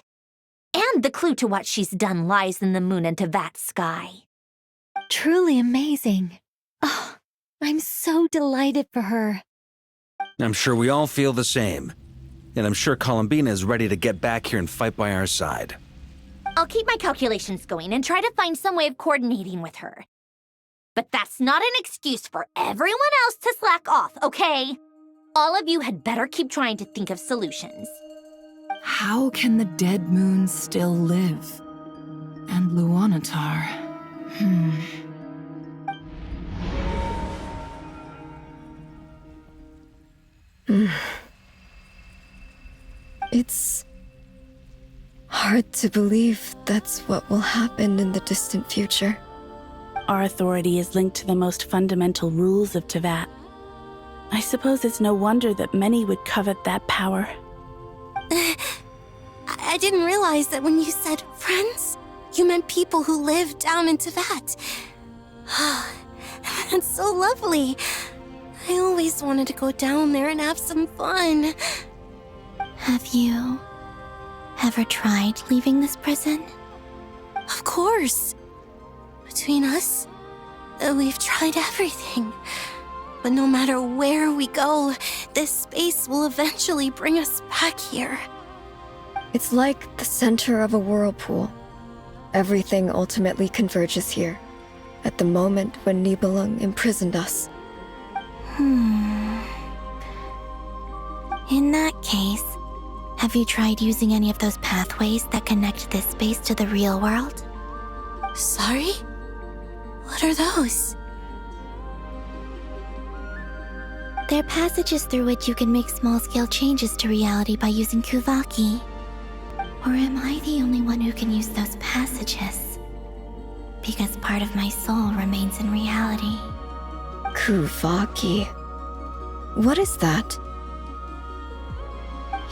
And the clue to what she's done lies in the moon and Tevat sky. Truly amazing. Oh, I'm so delighted for her. I'm sure we all feel the same. And I'm sure Columbina is ready to get back here and fight by our side. I'll keep my calculations going and try to find some way of coordinating with her. But that's not an excuse for everyone else to slack off, okay? All of you had better keep trying to think of solutions. How can the dead moon still live? And Luanatar? It's hard to believe that's what will happen in the distant future. Our authority is linked to the most fundamental rules of Tevat. I suppose it's no wonder that many would covet that power. I didn't realize that when you said friends, you meant people who live down in Tevat. That's so lovely. I always wanted to go down there and have some fun. Have you ever tried leaving this prison? Of course. Between us, we've tried everything. But no matter where we go, this space will eventually bring us back here. It's like the center of a whirlpool. Everything ultimately converges here, at the moment when Nibelung imprisoned us. In that case, have you tried using any of those pathways that connect this space to the real world? Sorry? What are those? They're passages through which you can make small-scale changes to reality by using Kuvaki. Or am I the only one who can use those passages? Because part of my soul remains in reality. Kuvaki. What is that?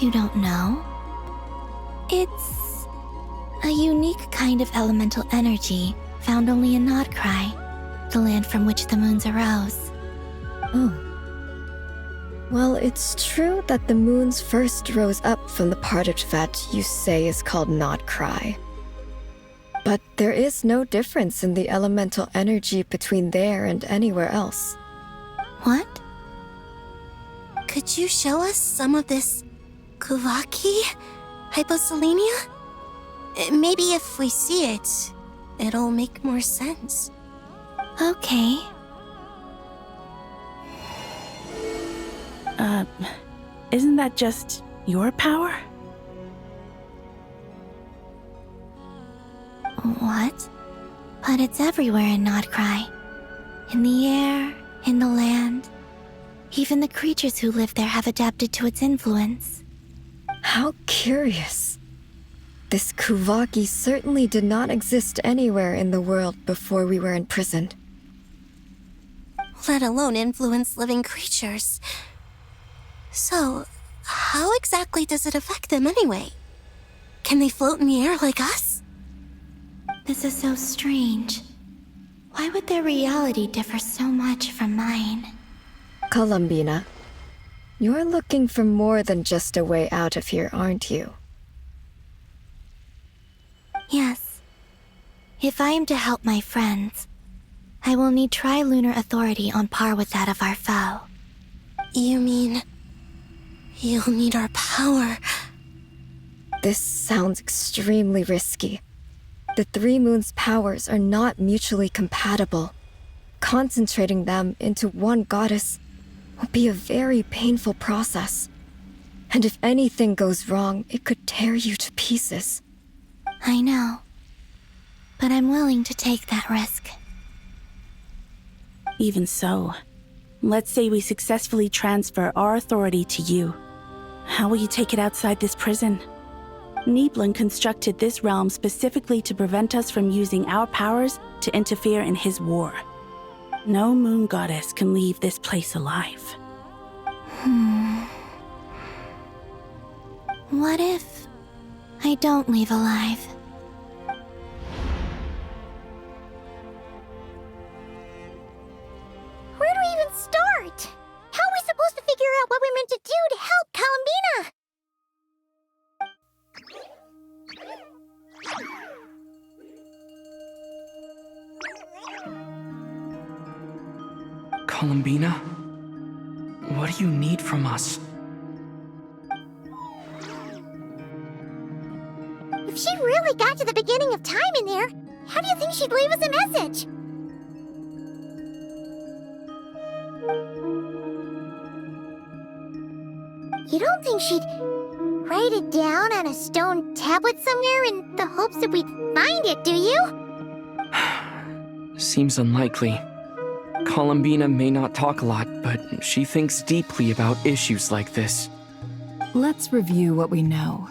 You don't know? It's a unique kind of elemental energy found only in Nodcry, the land from which the moons arose. Oh. Well, it's true that the moons first rose up from the part of Tevat you say is called Nodcry. But there is no difference in the elemental energy between there and anywhere else. What? Could you show us some of this Kuvaki hyposelenia? Maybe if we see it, it'll make more sense. Okay. Isn't that just your power? What? But it's everywhere in Nodcry. In the air, in the land. Even the creatures who live there have adapted to its influence. How curious. This Kuvaki certainly did not exist anywhere in the world before we were imprisoned. Let alone influence living creatures. So, how exactly does it affect them anyway? Can they float in the air like us? This is so strange. Why would their reality differ so much from mine? Columbina, you're looking for more than just a way out of here, aren't you? Yes. If I am to help my friends, I will need tri-lunar authority on par with that of our foe. You mean... you'll need our power? This sounds extremely risky. The three moons' powers are not mutually compatible. Concentrating them into one goddess will be a very painful process. And if anything goes wrong, it could tear you to pieces. I know. But I'm willing to take that risk. Even so, let's say we successfully transfer our authority to you. How will you take it outside this prison? Niblin constructed this realm specifically to prevent us from using our powers to interfere in his war. No moon goddess can leave this place alive. What if I don't leave alive? Where do we even start? How are we supposed to figure out what we're meant to do to help Columbina? Columbina? What do you need from us? If she really got to the beginning of time in there, how do you think she'd leave us a message? You don't think she'd write it down on a stone tablet somewhere in the hopes that we'd find it, do you? Seems unlikely. Columbina may not talk a lot, but she thinks deeply about issues like this. Let's review what we know.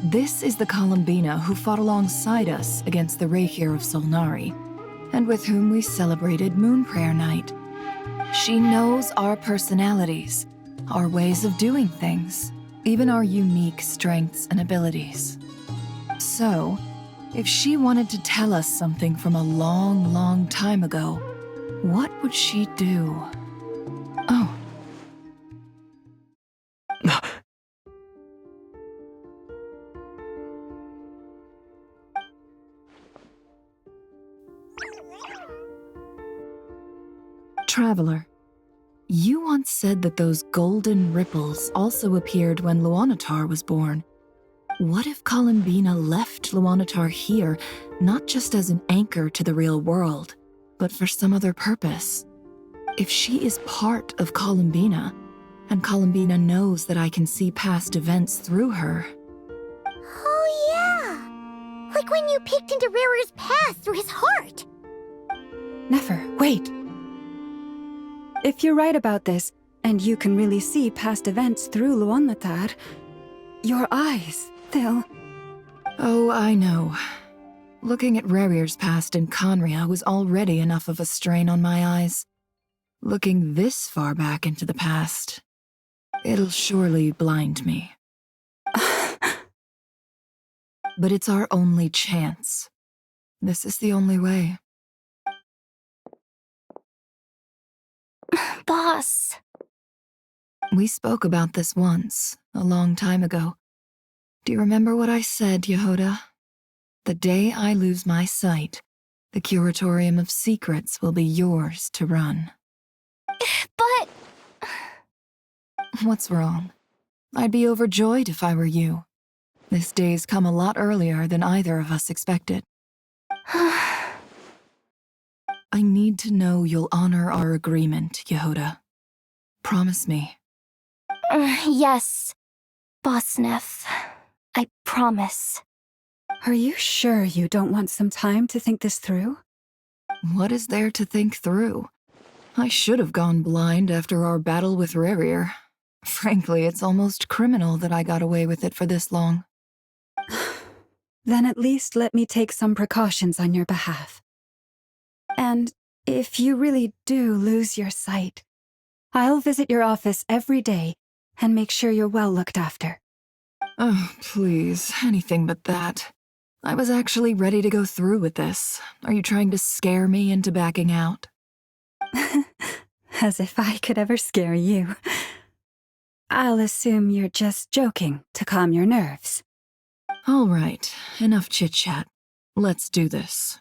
This is the Columbina who fought alongside us against the Rahir of Solnari, and with whom we celebrated Moon Prayer Night. She knows our personalities, our ways of doing things, even our unique strengths and abilities. So, if she wanted to tell us something from a long, long time ago, what would she do? Oh. Traveler, you once said that those golden ripples also appeared when Luanatar was born. What if Columbina left Luanatar here, not just as an anchor to the real world, but for some other purpose? If she is part of Columbina, and Columbina knows that I can see past events through her... Oh yeah! Like when you peeked into Rarer's past through his heart! Nefer, wait! If you're right about this, and you can really see past events through Luanatar, your eyes, they'll... Oh, I know. Looking at Rarir's past in Conria was already enough of a strain on my eyes. Looking this far back into the past, it'll surely blind me. But it's our only chance. This is the only way. Boss. We spoke about this once, a long time ago. Do you remember what I said, Yehoda? The day I lose my sight, the Curatorium of Secrets will be yours to run. But... What's wrong? I'd be overjoyed if I were you. This day's come a lot earlier than either of us expected. I need to know you'll honor our agreement, Yehoda. Promise me. Yes, Boss Neff. I promise. Are you sure you don't want some time to think this through? What is there to think through? I should have gone blind after our battle with Rarir. Frankly, it's almost criminal that I got away with it for this long. Then at least let me take some precautions on your behalf. And if you really do lose your sight, I'll visit your office every day and make sure you're well looked after. Oh, please, anything but that. I was actually ready to go through with this. Are you trying to scare me into backing out? As if I could ever scare you. I'll assume you're just joking to calm your nerves. All right, enough chit-chat. Let's do this.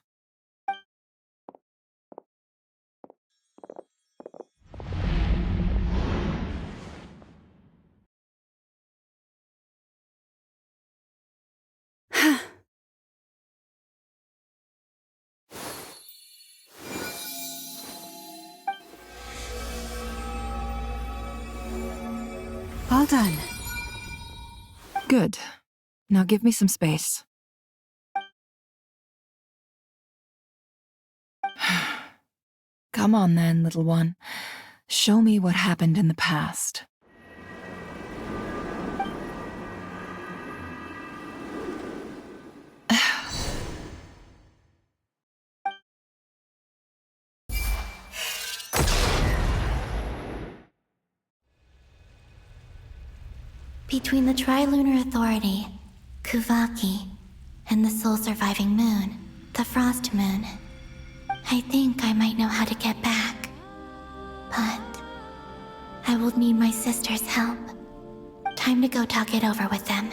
All done. Good. Now give me some space. Come on then, little one. Show me what happened in the past. Between the Trilunar Authority, Kuvaki, and the sole-surviving moon, the Frost Moon, I think I might know how to get back. But I will need my sister's help. Time to go talk it over with them.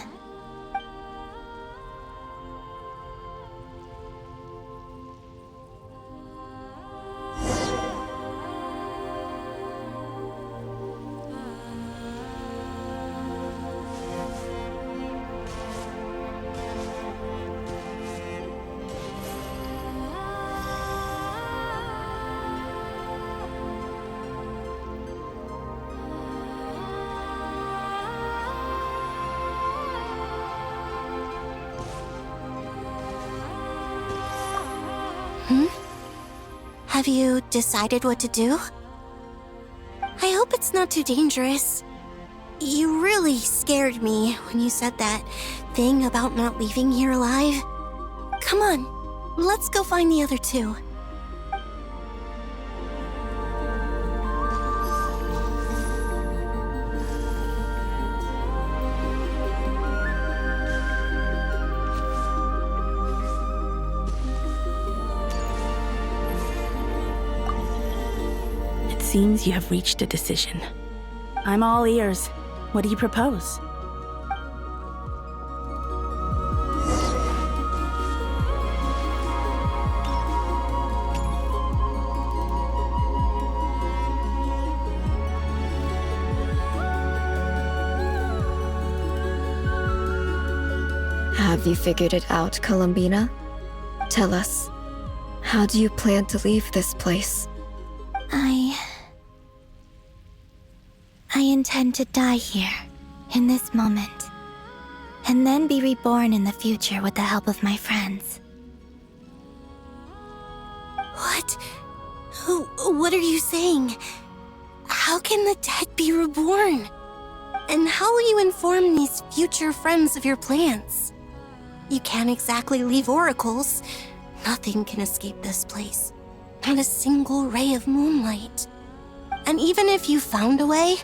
Have you decided what to do? I hope it's not too dangerous. You really scared me when you said that thing about not leaving here alive. Come on, let's go find the other two. Seems you have reached a decision. I'm all ears. What do you propose? Have you figured it out, Columbina? Tell us, how do you plan to leave this place? I intend to die here, in this moment, and then be reborn in the future with the help of my friends. What? What are you saying? How can the dead be reborn? And how will you inform these future friends of your plans? You can't exactly leave oracles. Nothing can escape this place. Not a single ray of moonlight. And even if you found a way,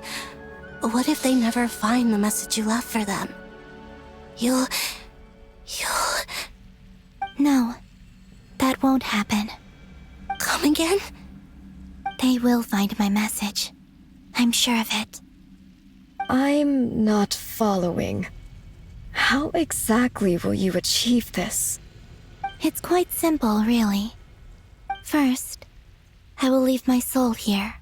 what if they never find the message you left for them? You'll... No, that won't happen. Come again? They will find my message. I'm sure of it. I'm not following. How exactly will you achieve this? It's quite simple, really. First, I will leave my soul here.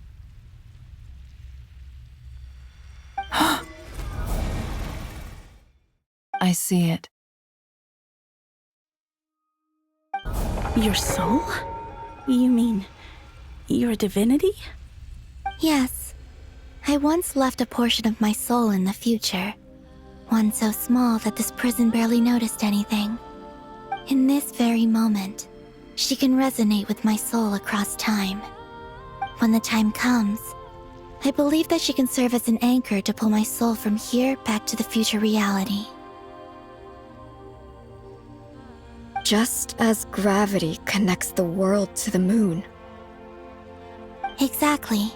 I see it. Your soul? You mean your divinity? Yes. I once left a portion of my soul in the future. One so small that this prison barely noticed anything. In this very moment, she can resonate with my soul across time. When the time comes, I believe that she can serve as an anchor to pull my soul from here back to the future reality. Just as gravity connects the world to the moon. Exactly.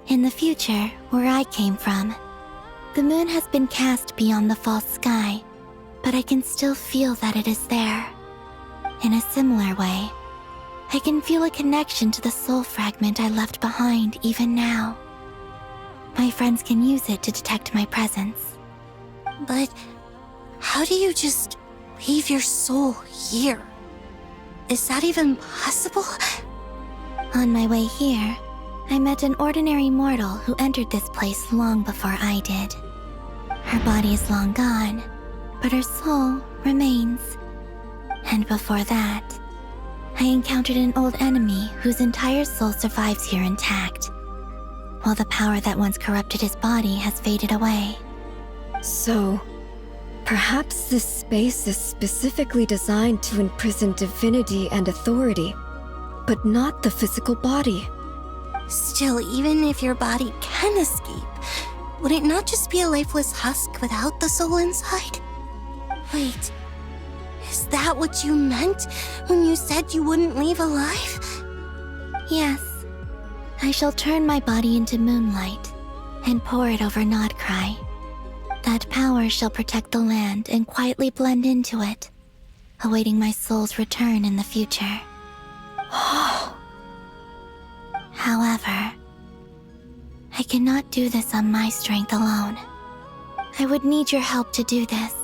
In the future, where I came from, the moon has been cast beyond the false sky, but I can still feel that it is there. In a similar way, I can feel a connection to the soul fragment I left behind even now. My friends can use it to detect my presence. But how do you just leave your soul here. Is that even possible? On my way here, I met an ordinary mortal who entered this place long before I did. Her body is long gone, but her soul remains. And before that, I encountered an old enemy whose entire soul survives here intact, while the power that once corrupted his body has faded away. So, perhaps this space is specifically designed to imprison divinity and authority, but not the physical body. Still, even if your body can escape, would it not just be a lifeless husk without the soul inside? Wait, is that what you meant when you said you wouldn't leave alive? Yes, I shall turn my body into moonlight and pour it over Nodcry. That power shall protect the land and quietly blend into it, awaiting my soul's return in the future. However, I cannot do this on my strength alone. I would need your help to do this,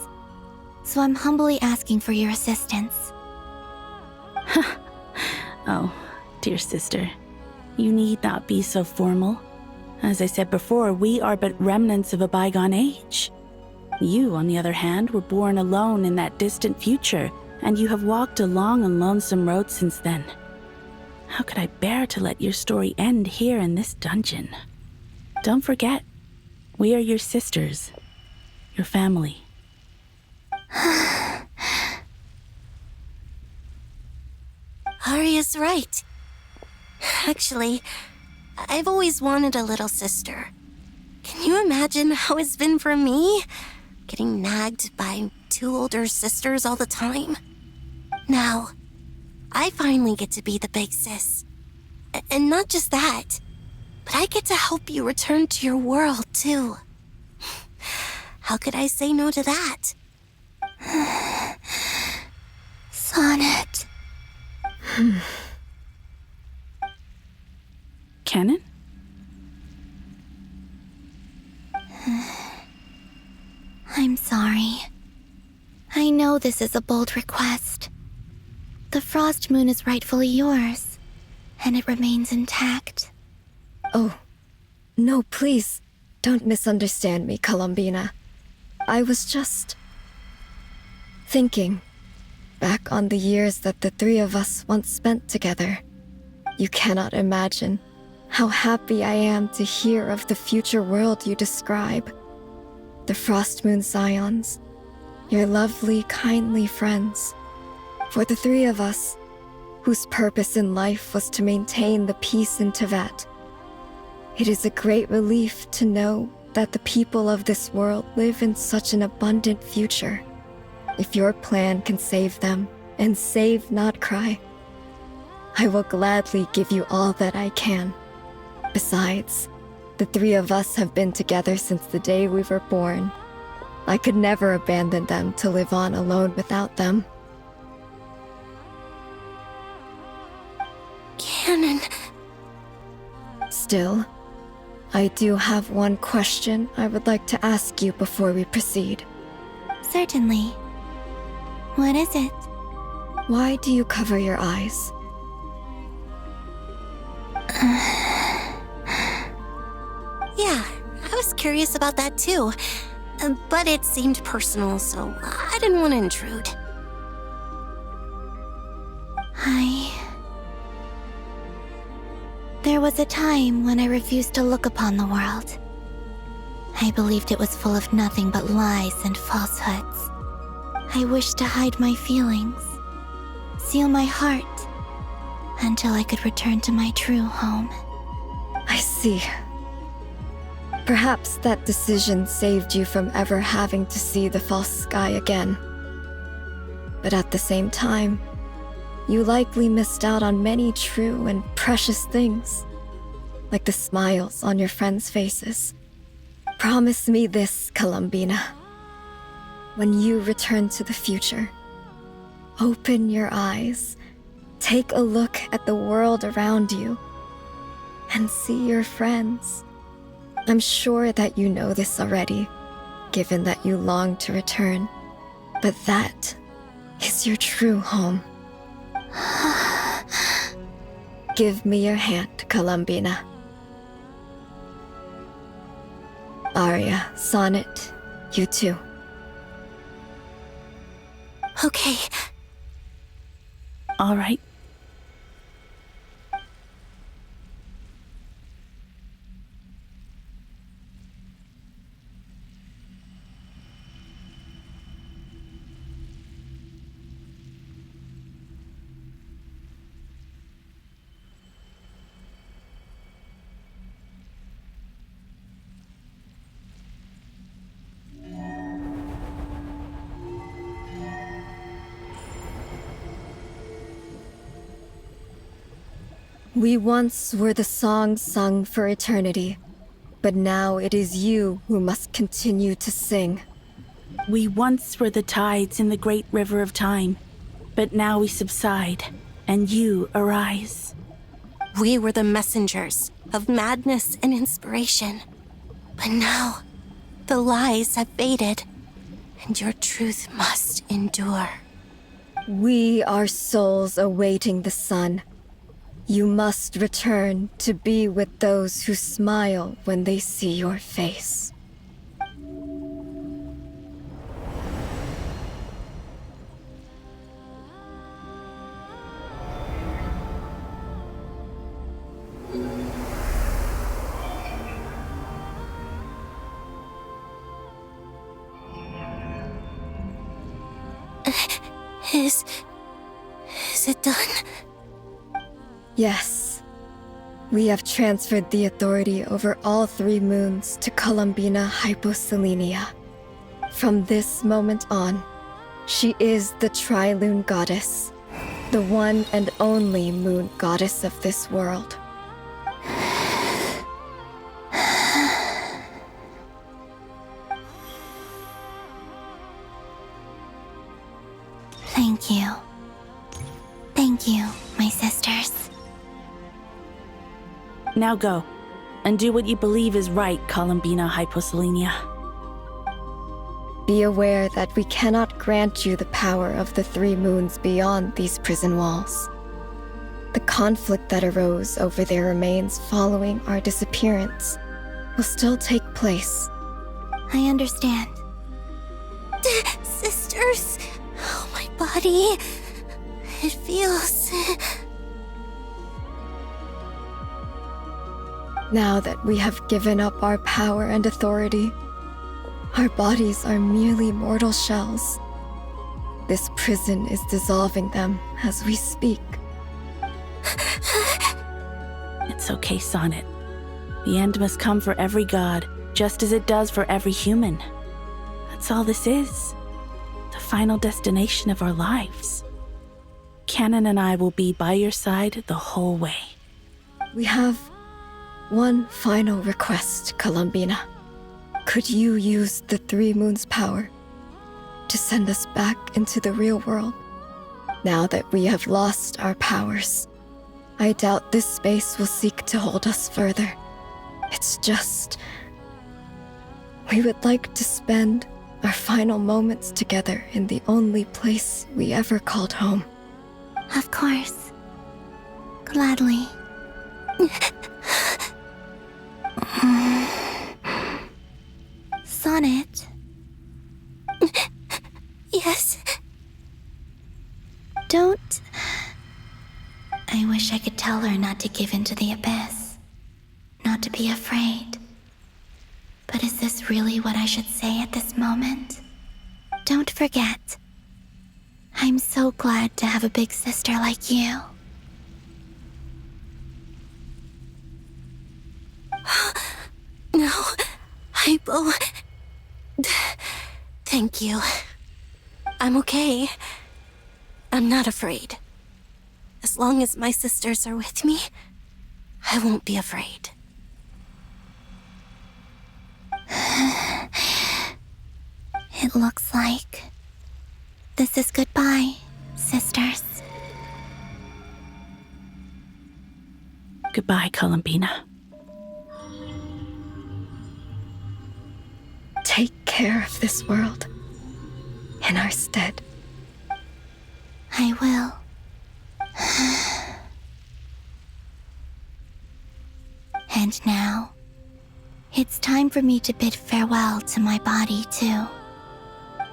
so I'm humbly asking for your assistance. Oh, dear sister, you need not be so formal. As I said before, we are but remnants of a bygone age. You, on the other hand, were born alone in that distant future, and you have walked a long and lonesome road since then. How could I bear to let your story end here in this dungeon? Don't forget, we are your sisters, your family. Arya's right. Actually, I've always wanted a little sister. Can you imagine how it's been for me? Getting nagged by two older sisters all the time. Now, I finally get to be the big sis. And not just that, but I get to help you return to your world, too. How could I say no to that? Sonnet. Canon? I'm sorry. I know this is a bold request. The Frost Moon is rightfully yours, and it remains intact. Oh, no, please, don't misunderstand me, Columbina. I was just thinking back on the years that the three of us once spent together. You cannot imagine how happy I am to hear of the future world you describe. The Frost Moon Scions, your lovely, kindly friends. For the three of us, whose purpose in life was to maintain the peace in Teyvat, it is a great relief to know that the people of this world live in such an abundant future. If your plan can save them and save Nodcry, I will gladly give you all that I can. Besides, the three of us have been together since the day we were born. I could never abandon them to live on alone without them. Canon. Still, I do have one question I would like to ask you before we proceed. Certainly. What is it? Why do you cover your eyes? Yeah, I was curious about that too. But it seemed personal, so I didn't want to intrude. There was a time when I refused to look upon the world. I believed it was full of nothing but lies and falsehoods. I wished to hide my feelings, seal my heart, until I could return to my true home. I see. Perhaps that decision saved you from ever having to see the false sky again. But at the same time, you likely missed out on many true and precious things, like the smiles on your friends' faces. Promise me this, Columbina. When you return to the future, open your eyes, take a look at the world around you, and see your friends. I'm sure that you know this already, given that you long to return. But that is your true home. Give me your hand, Columbina. Arya, Sonnet, you too. Okay. All right. We once were the songs sung for eternity, but now it is you who must continue to sing. We once were the tides in the great river of time, but now we subside, and you arise. We were the messengers of madness and inspiration. But now, the lies have faded, and your truth must endure. We are souls awaiting the sun. You must return to be with those who smile when they see your face. Is it done? Yes. We have transferred the authority over all 3 moons to Columbina Hyposelenia. From this moment on, she is the Tri-Lune Goddess, the one and only moon goddess of this world. Thank you. Thank you, my sisters. Now go, and do what you believe is right, Columbina Hyposelenia. Be aware that we cannot grant you the power of the 3 moons beyond these prison walls. The conflict that arose over their remains following our disappearance will still take place. I understand. Sisters, oh, my body. It feels... Now that we have given up our power and authority, our bodies are merely mortal shells. This prison is dissolving them as we speak. It's okay, Sonnet. The end must come for every god, just as it does for every human. That's all this is. The final destination of our lives. Canon and I will be by your side the whole way. We have one final request, Columbina. Could you use the 3 moons' power to send us back into the real world? Now that we have lost our powers, I doubt this space will seek to hold us further. It's just... we would like to spend our final moments together in the only place we ever called home. Of course. Gladly. Sonnet? Yes? Don't... I wish I could tell her not to give in to the abyss. Not to be afraid. But is this really what I should say at this moment? Don't forget. I'm so glad to have a big sister like you. No, Hypo. Thank you. I'm okay. I'm not afraid. As long as my sisters are with me, I won't be afraid. It looks like this is goodbye, sisters. Goodbye, Columbina. Take care of this world in our stead. I will. And now, it's time for me to bid farewell to my body, too.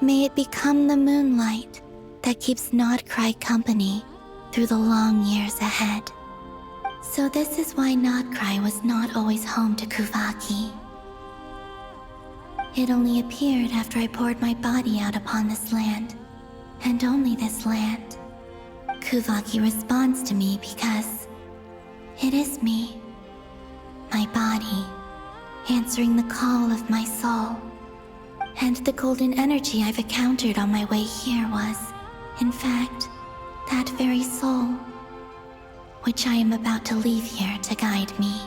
May it become the moonlight that keeps Nodcry company through the long years ahead. So this is why Nodcry was not always home to Kuvaki. It only appeared after I poured my body out upon this land, and only this land. Kuvaki responds to me because it is me, my body, answering the call of my soul. And the golden energy I've encountered on my way here was, in fact, that very soul, which I am about to leave here to guide me.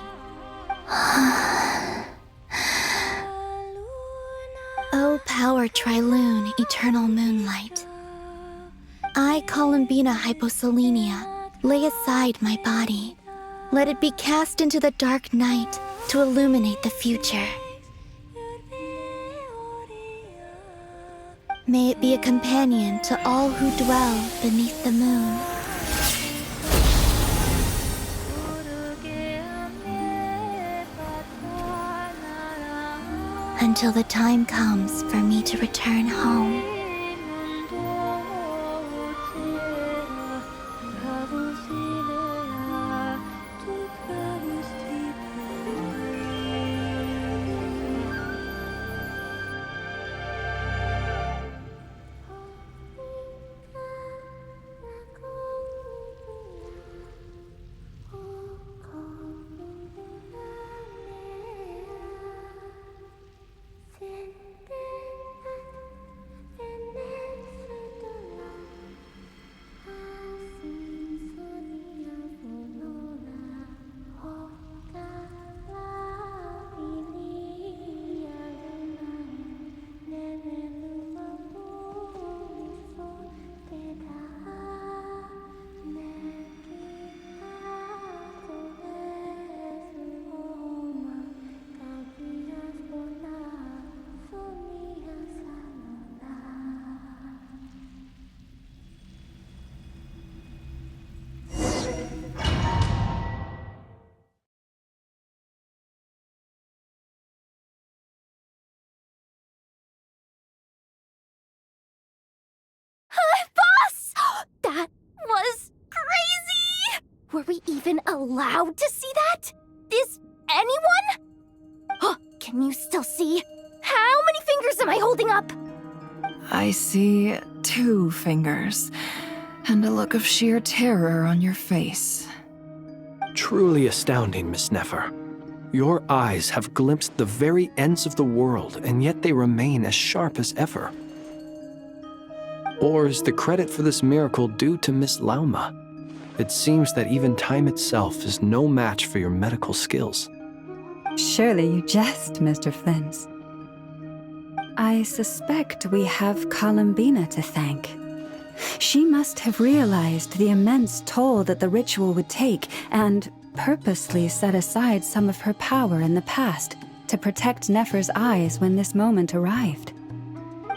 O power Trilune, eternal moonlight. I, Columbina Hyposelenia, lay aside my body. Let it be cast into the dark night to illuminate the future. May it be a companion to all who dwell beneath the moon. Until the time comes for me to return home. Boss! That was crazy! Were we even allowed to see that? Is anyone? Oh, can you still see? How many fingers am I holding up? I see 2 fingers, and a look of sheer terror on your face. Truly astounding, Miss Nefer. Your eyes have glimpsed the very ends of the world, and yet they remain as sharp as ever. Or is the credit for this miracle due to Miss Lauma? It seems that even time itself is no match for your medical skills. Surely you jest, Mr. Flint. I suspect we have Columbina to thank. She must have realized the immense toll that the ritual would take and purposely set aside some of her power in the past to protect Nefer's eyes when this moment arrived.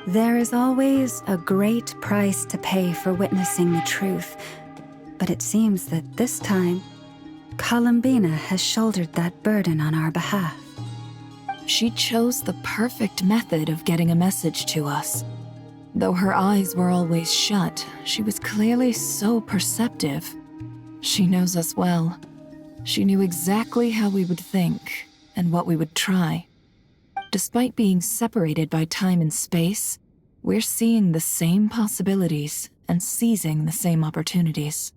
There is always a great price to pay for witnessing the truth, but it seems that this time, Columbina has shouldered that burden on our behalf. She chose the perfect method of getting a message to us. Though her eyes were always shut, she was clearly so perceptive. She knows us well. She knew exactly how we would think and what we would try. Despite being separated by time and space, we're seeing the same possibilities and seizing the same opportunities.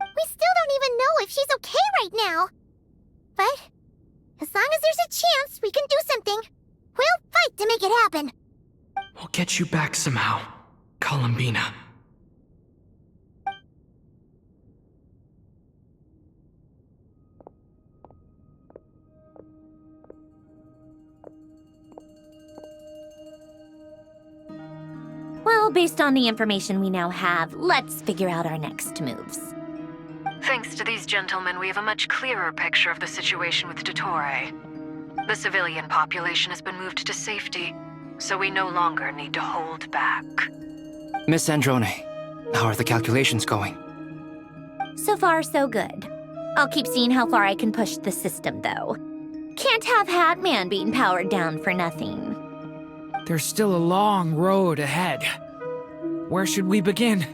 We still don't even know if she's okay right now. But as long as there's a chance we can do something, we'll fight to make it happen. We'll get you back somehow, Columbina. Well, based on the information we now have, let's figure out our next moves. Thanks to these gentlemen, we have a much clearer picture of the situation with Dottore. The civilian population has been moved to safety, so we no longer need to hold back. Miss Androne, How are the calculations going? So far, so good. I'll keep seeing how far I can push the system, though. Can't have Hatman being powered down for nothing. There's still a long road ahead. Where should we begin?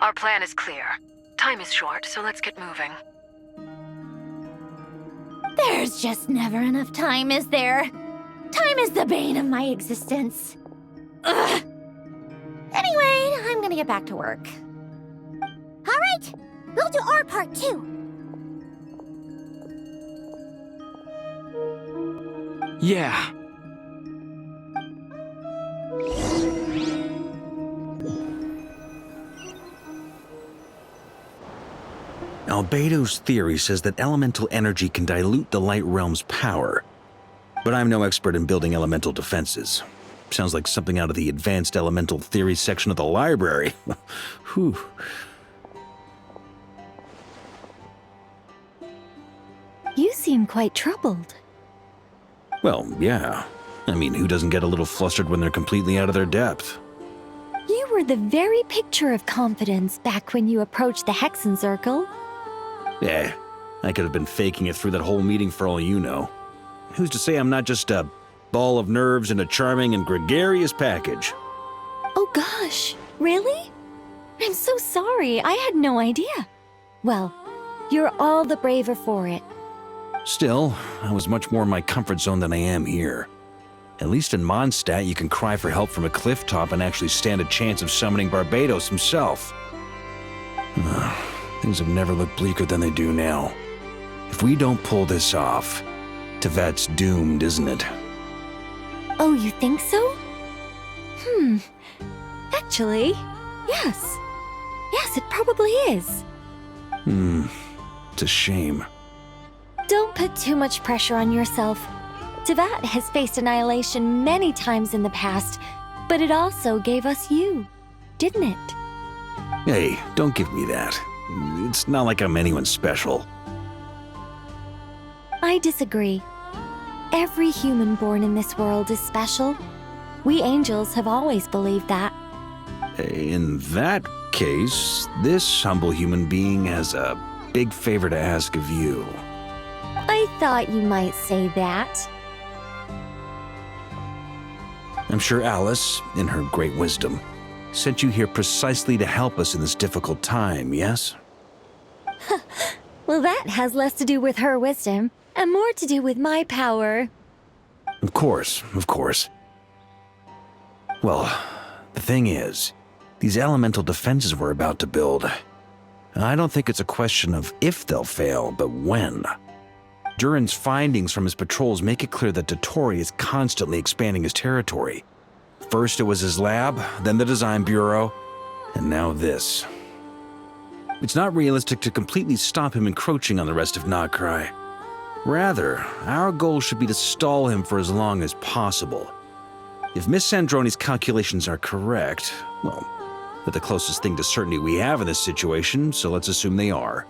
Our plan is clear. Time is short, so let's get moving. There's just never enough time, is there? Time is the bane of my existence. Ugh. Anyway, I'm gonna get back to work. All right, we'll do our part too. Yeah. Albedo's theory says that elemental energy can dilute the light realm's power. But I'm no expert in building elemental defenses. Sounds like something out of the advanced elemental theory section of the library. Whew. You seem quite troubled. Well, yeah. I mean, who doesn't get a little flustered when they're completely out of their depth? You were the very picture of confidence back when you approached the Hexen Circle. Eh, I could have been faking it through that whole meeting for all you know. Who's to say I'm not just a ball of nerves in a charming and gregarious package? Oh gosh, really? I'm so sorry, I had no idea. Well, you're all the braver for it. Still, I was much more in my comfort zone than I am here. At least in Mondstadt, you can cry for help from a cliff top and actually stand a chance of summoning Barbados himself. Things have never looked bleaker than they do now. If we don't pull this off, Tevat's doomed, isn't it? Oh, you think so? Actually, yes. Yes, it probably is. It's a shame. Don't put too much pressure on yourself. Tevat has faced annihilation many times in the past, but it also gave us you, didn't it? Hey, don't give me that. It's not like I'm anyone special. I disagree. Every human born in this world is special. We angels have always believed that. In that case, this humble human being has a big favor to ask of you. I thought you might say that. I'm sure Alice, in her great wisdom, sent you here precisely to help us in this difficult time, yes? Well, that has less to do with her wisdom and more to do with my power. Of course, of course. Well, the thing is, these elemental defenses we're about to build, I don't think it's a question of if they'll fail, but when. Durin's findings from his patrols make it clear that Dottore is constantly expanding his territory. First it was his lab, then the design bureau, and now this. It's not realistic to completely stop him encroaching on the rest of Nagrai. Rather, our goal should be to stall him for as long as possible. If Miss Sandroni's calculations are correct, well, they're the closest thing to certainty we have in this situation, so let's assume they are.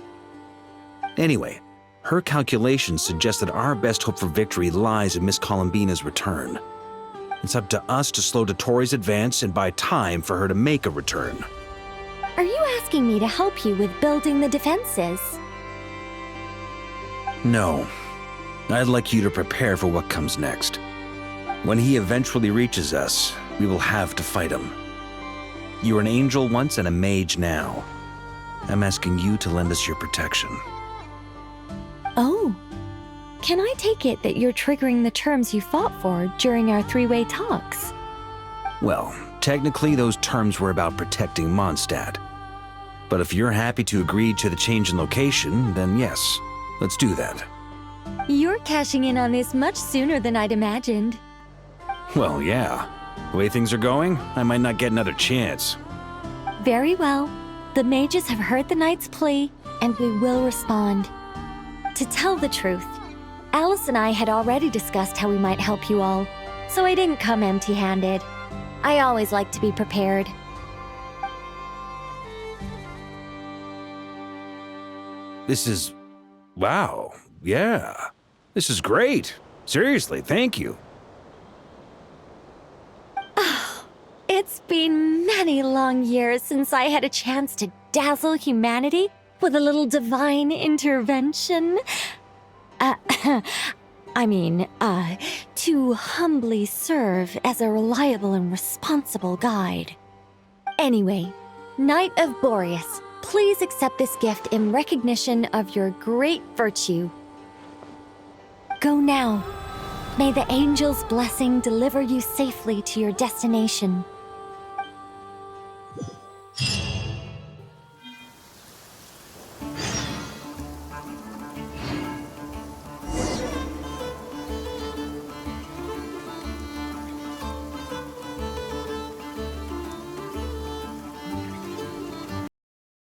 Anyway, her calculations suggest that our best hope for victory lies in Miss Columbina's return. It's up to us to slow Dottore's advance and buy time for her to make a return. Are you asking me to help you with building the defenses? No. I'd like you to prepare for what comes next. When he eventually reaches us, we will have to fight him. You were an angel once and a mage now. I'm asking you to lend us your protection. Oh. Can I take it that you're triggering the terms you fought for during our three-way talks? Well, technically those terms were about protecting Mondstadt. But if you're happy to agree to the change in location, then yes, let's do that. You're cashing in on this much sooner than I'd imagined. Well, yeah. The way things are going, I might not get another chance. Very well. The mages have heard the knight's plea, and we will respond. To tell the truth, Alice and I had already discussed how we might help you all, so I didn't come empty-handed. I always like to be prepared. This is... wow. Yeah. This is great. Seriously, thank you. It's been many long years since I had a chance to dazzle humanity with a little divine intervention. To humbly serve as a reliable and responsible guide. Anyway, Knight of Boreas, please accept this gift in recognition of your great virtue. Go now. May the angel's blessing deliver you safely to your destination.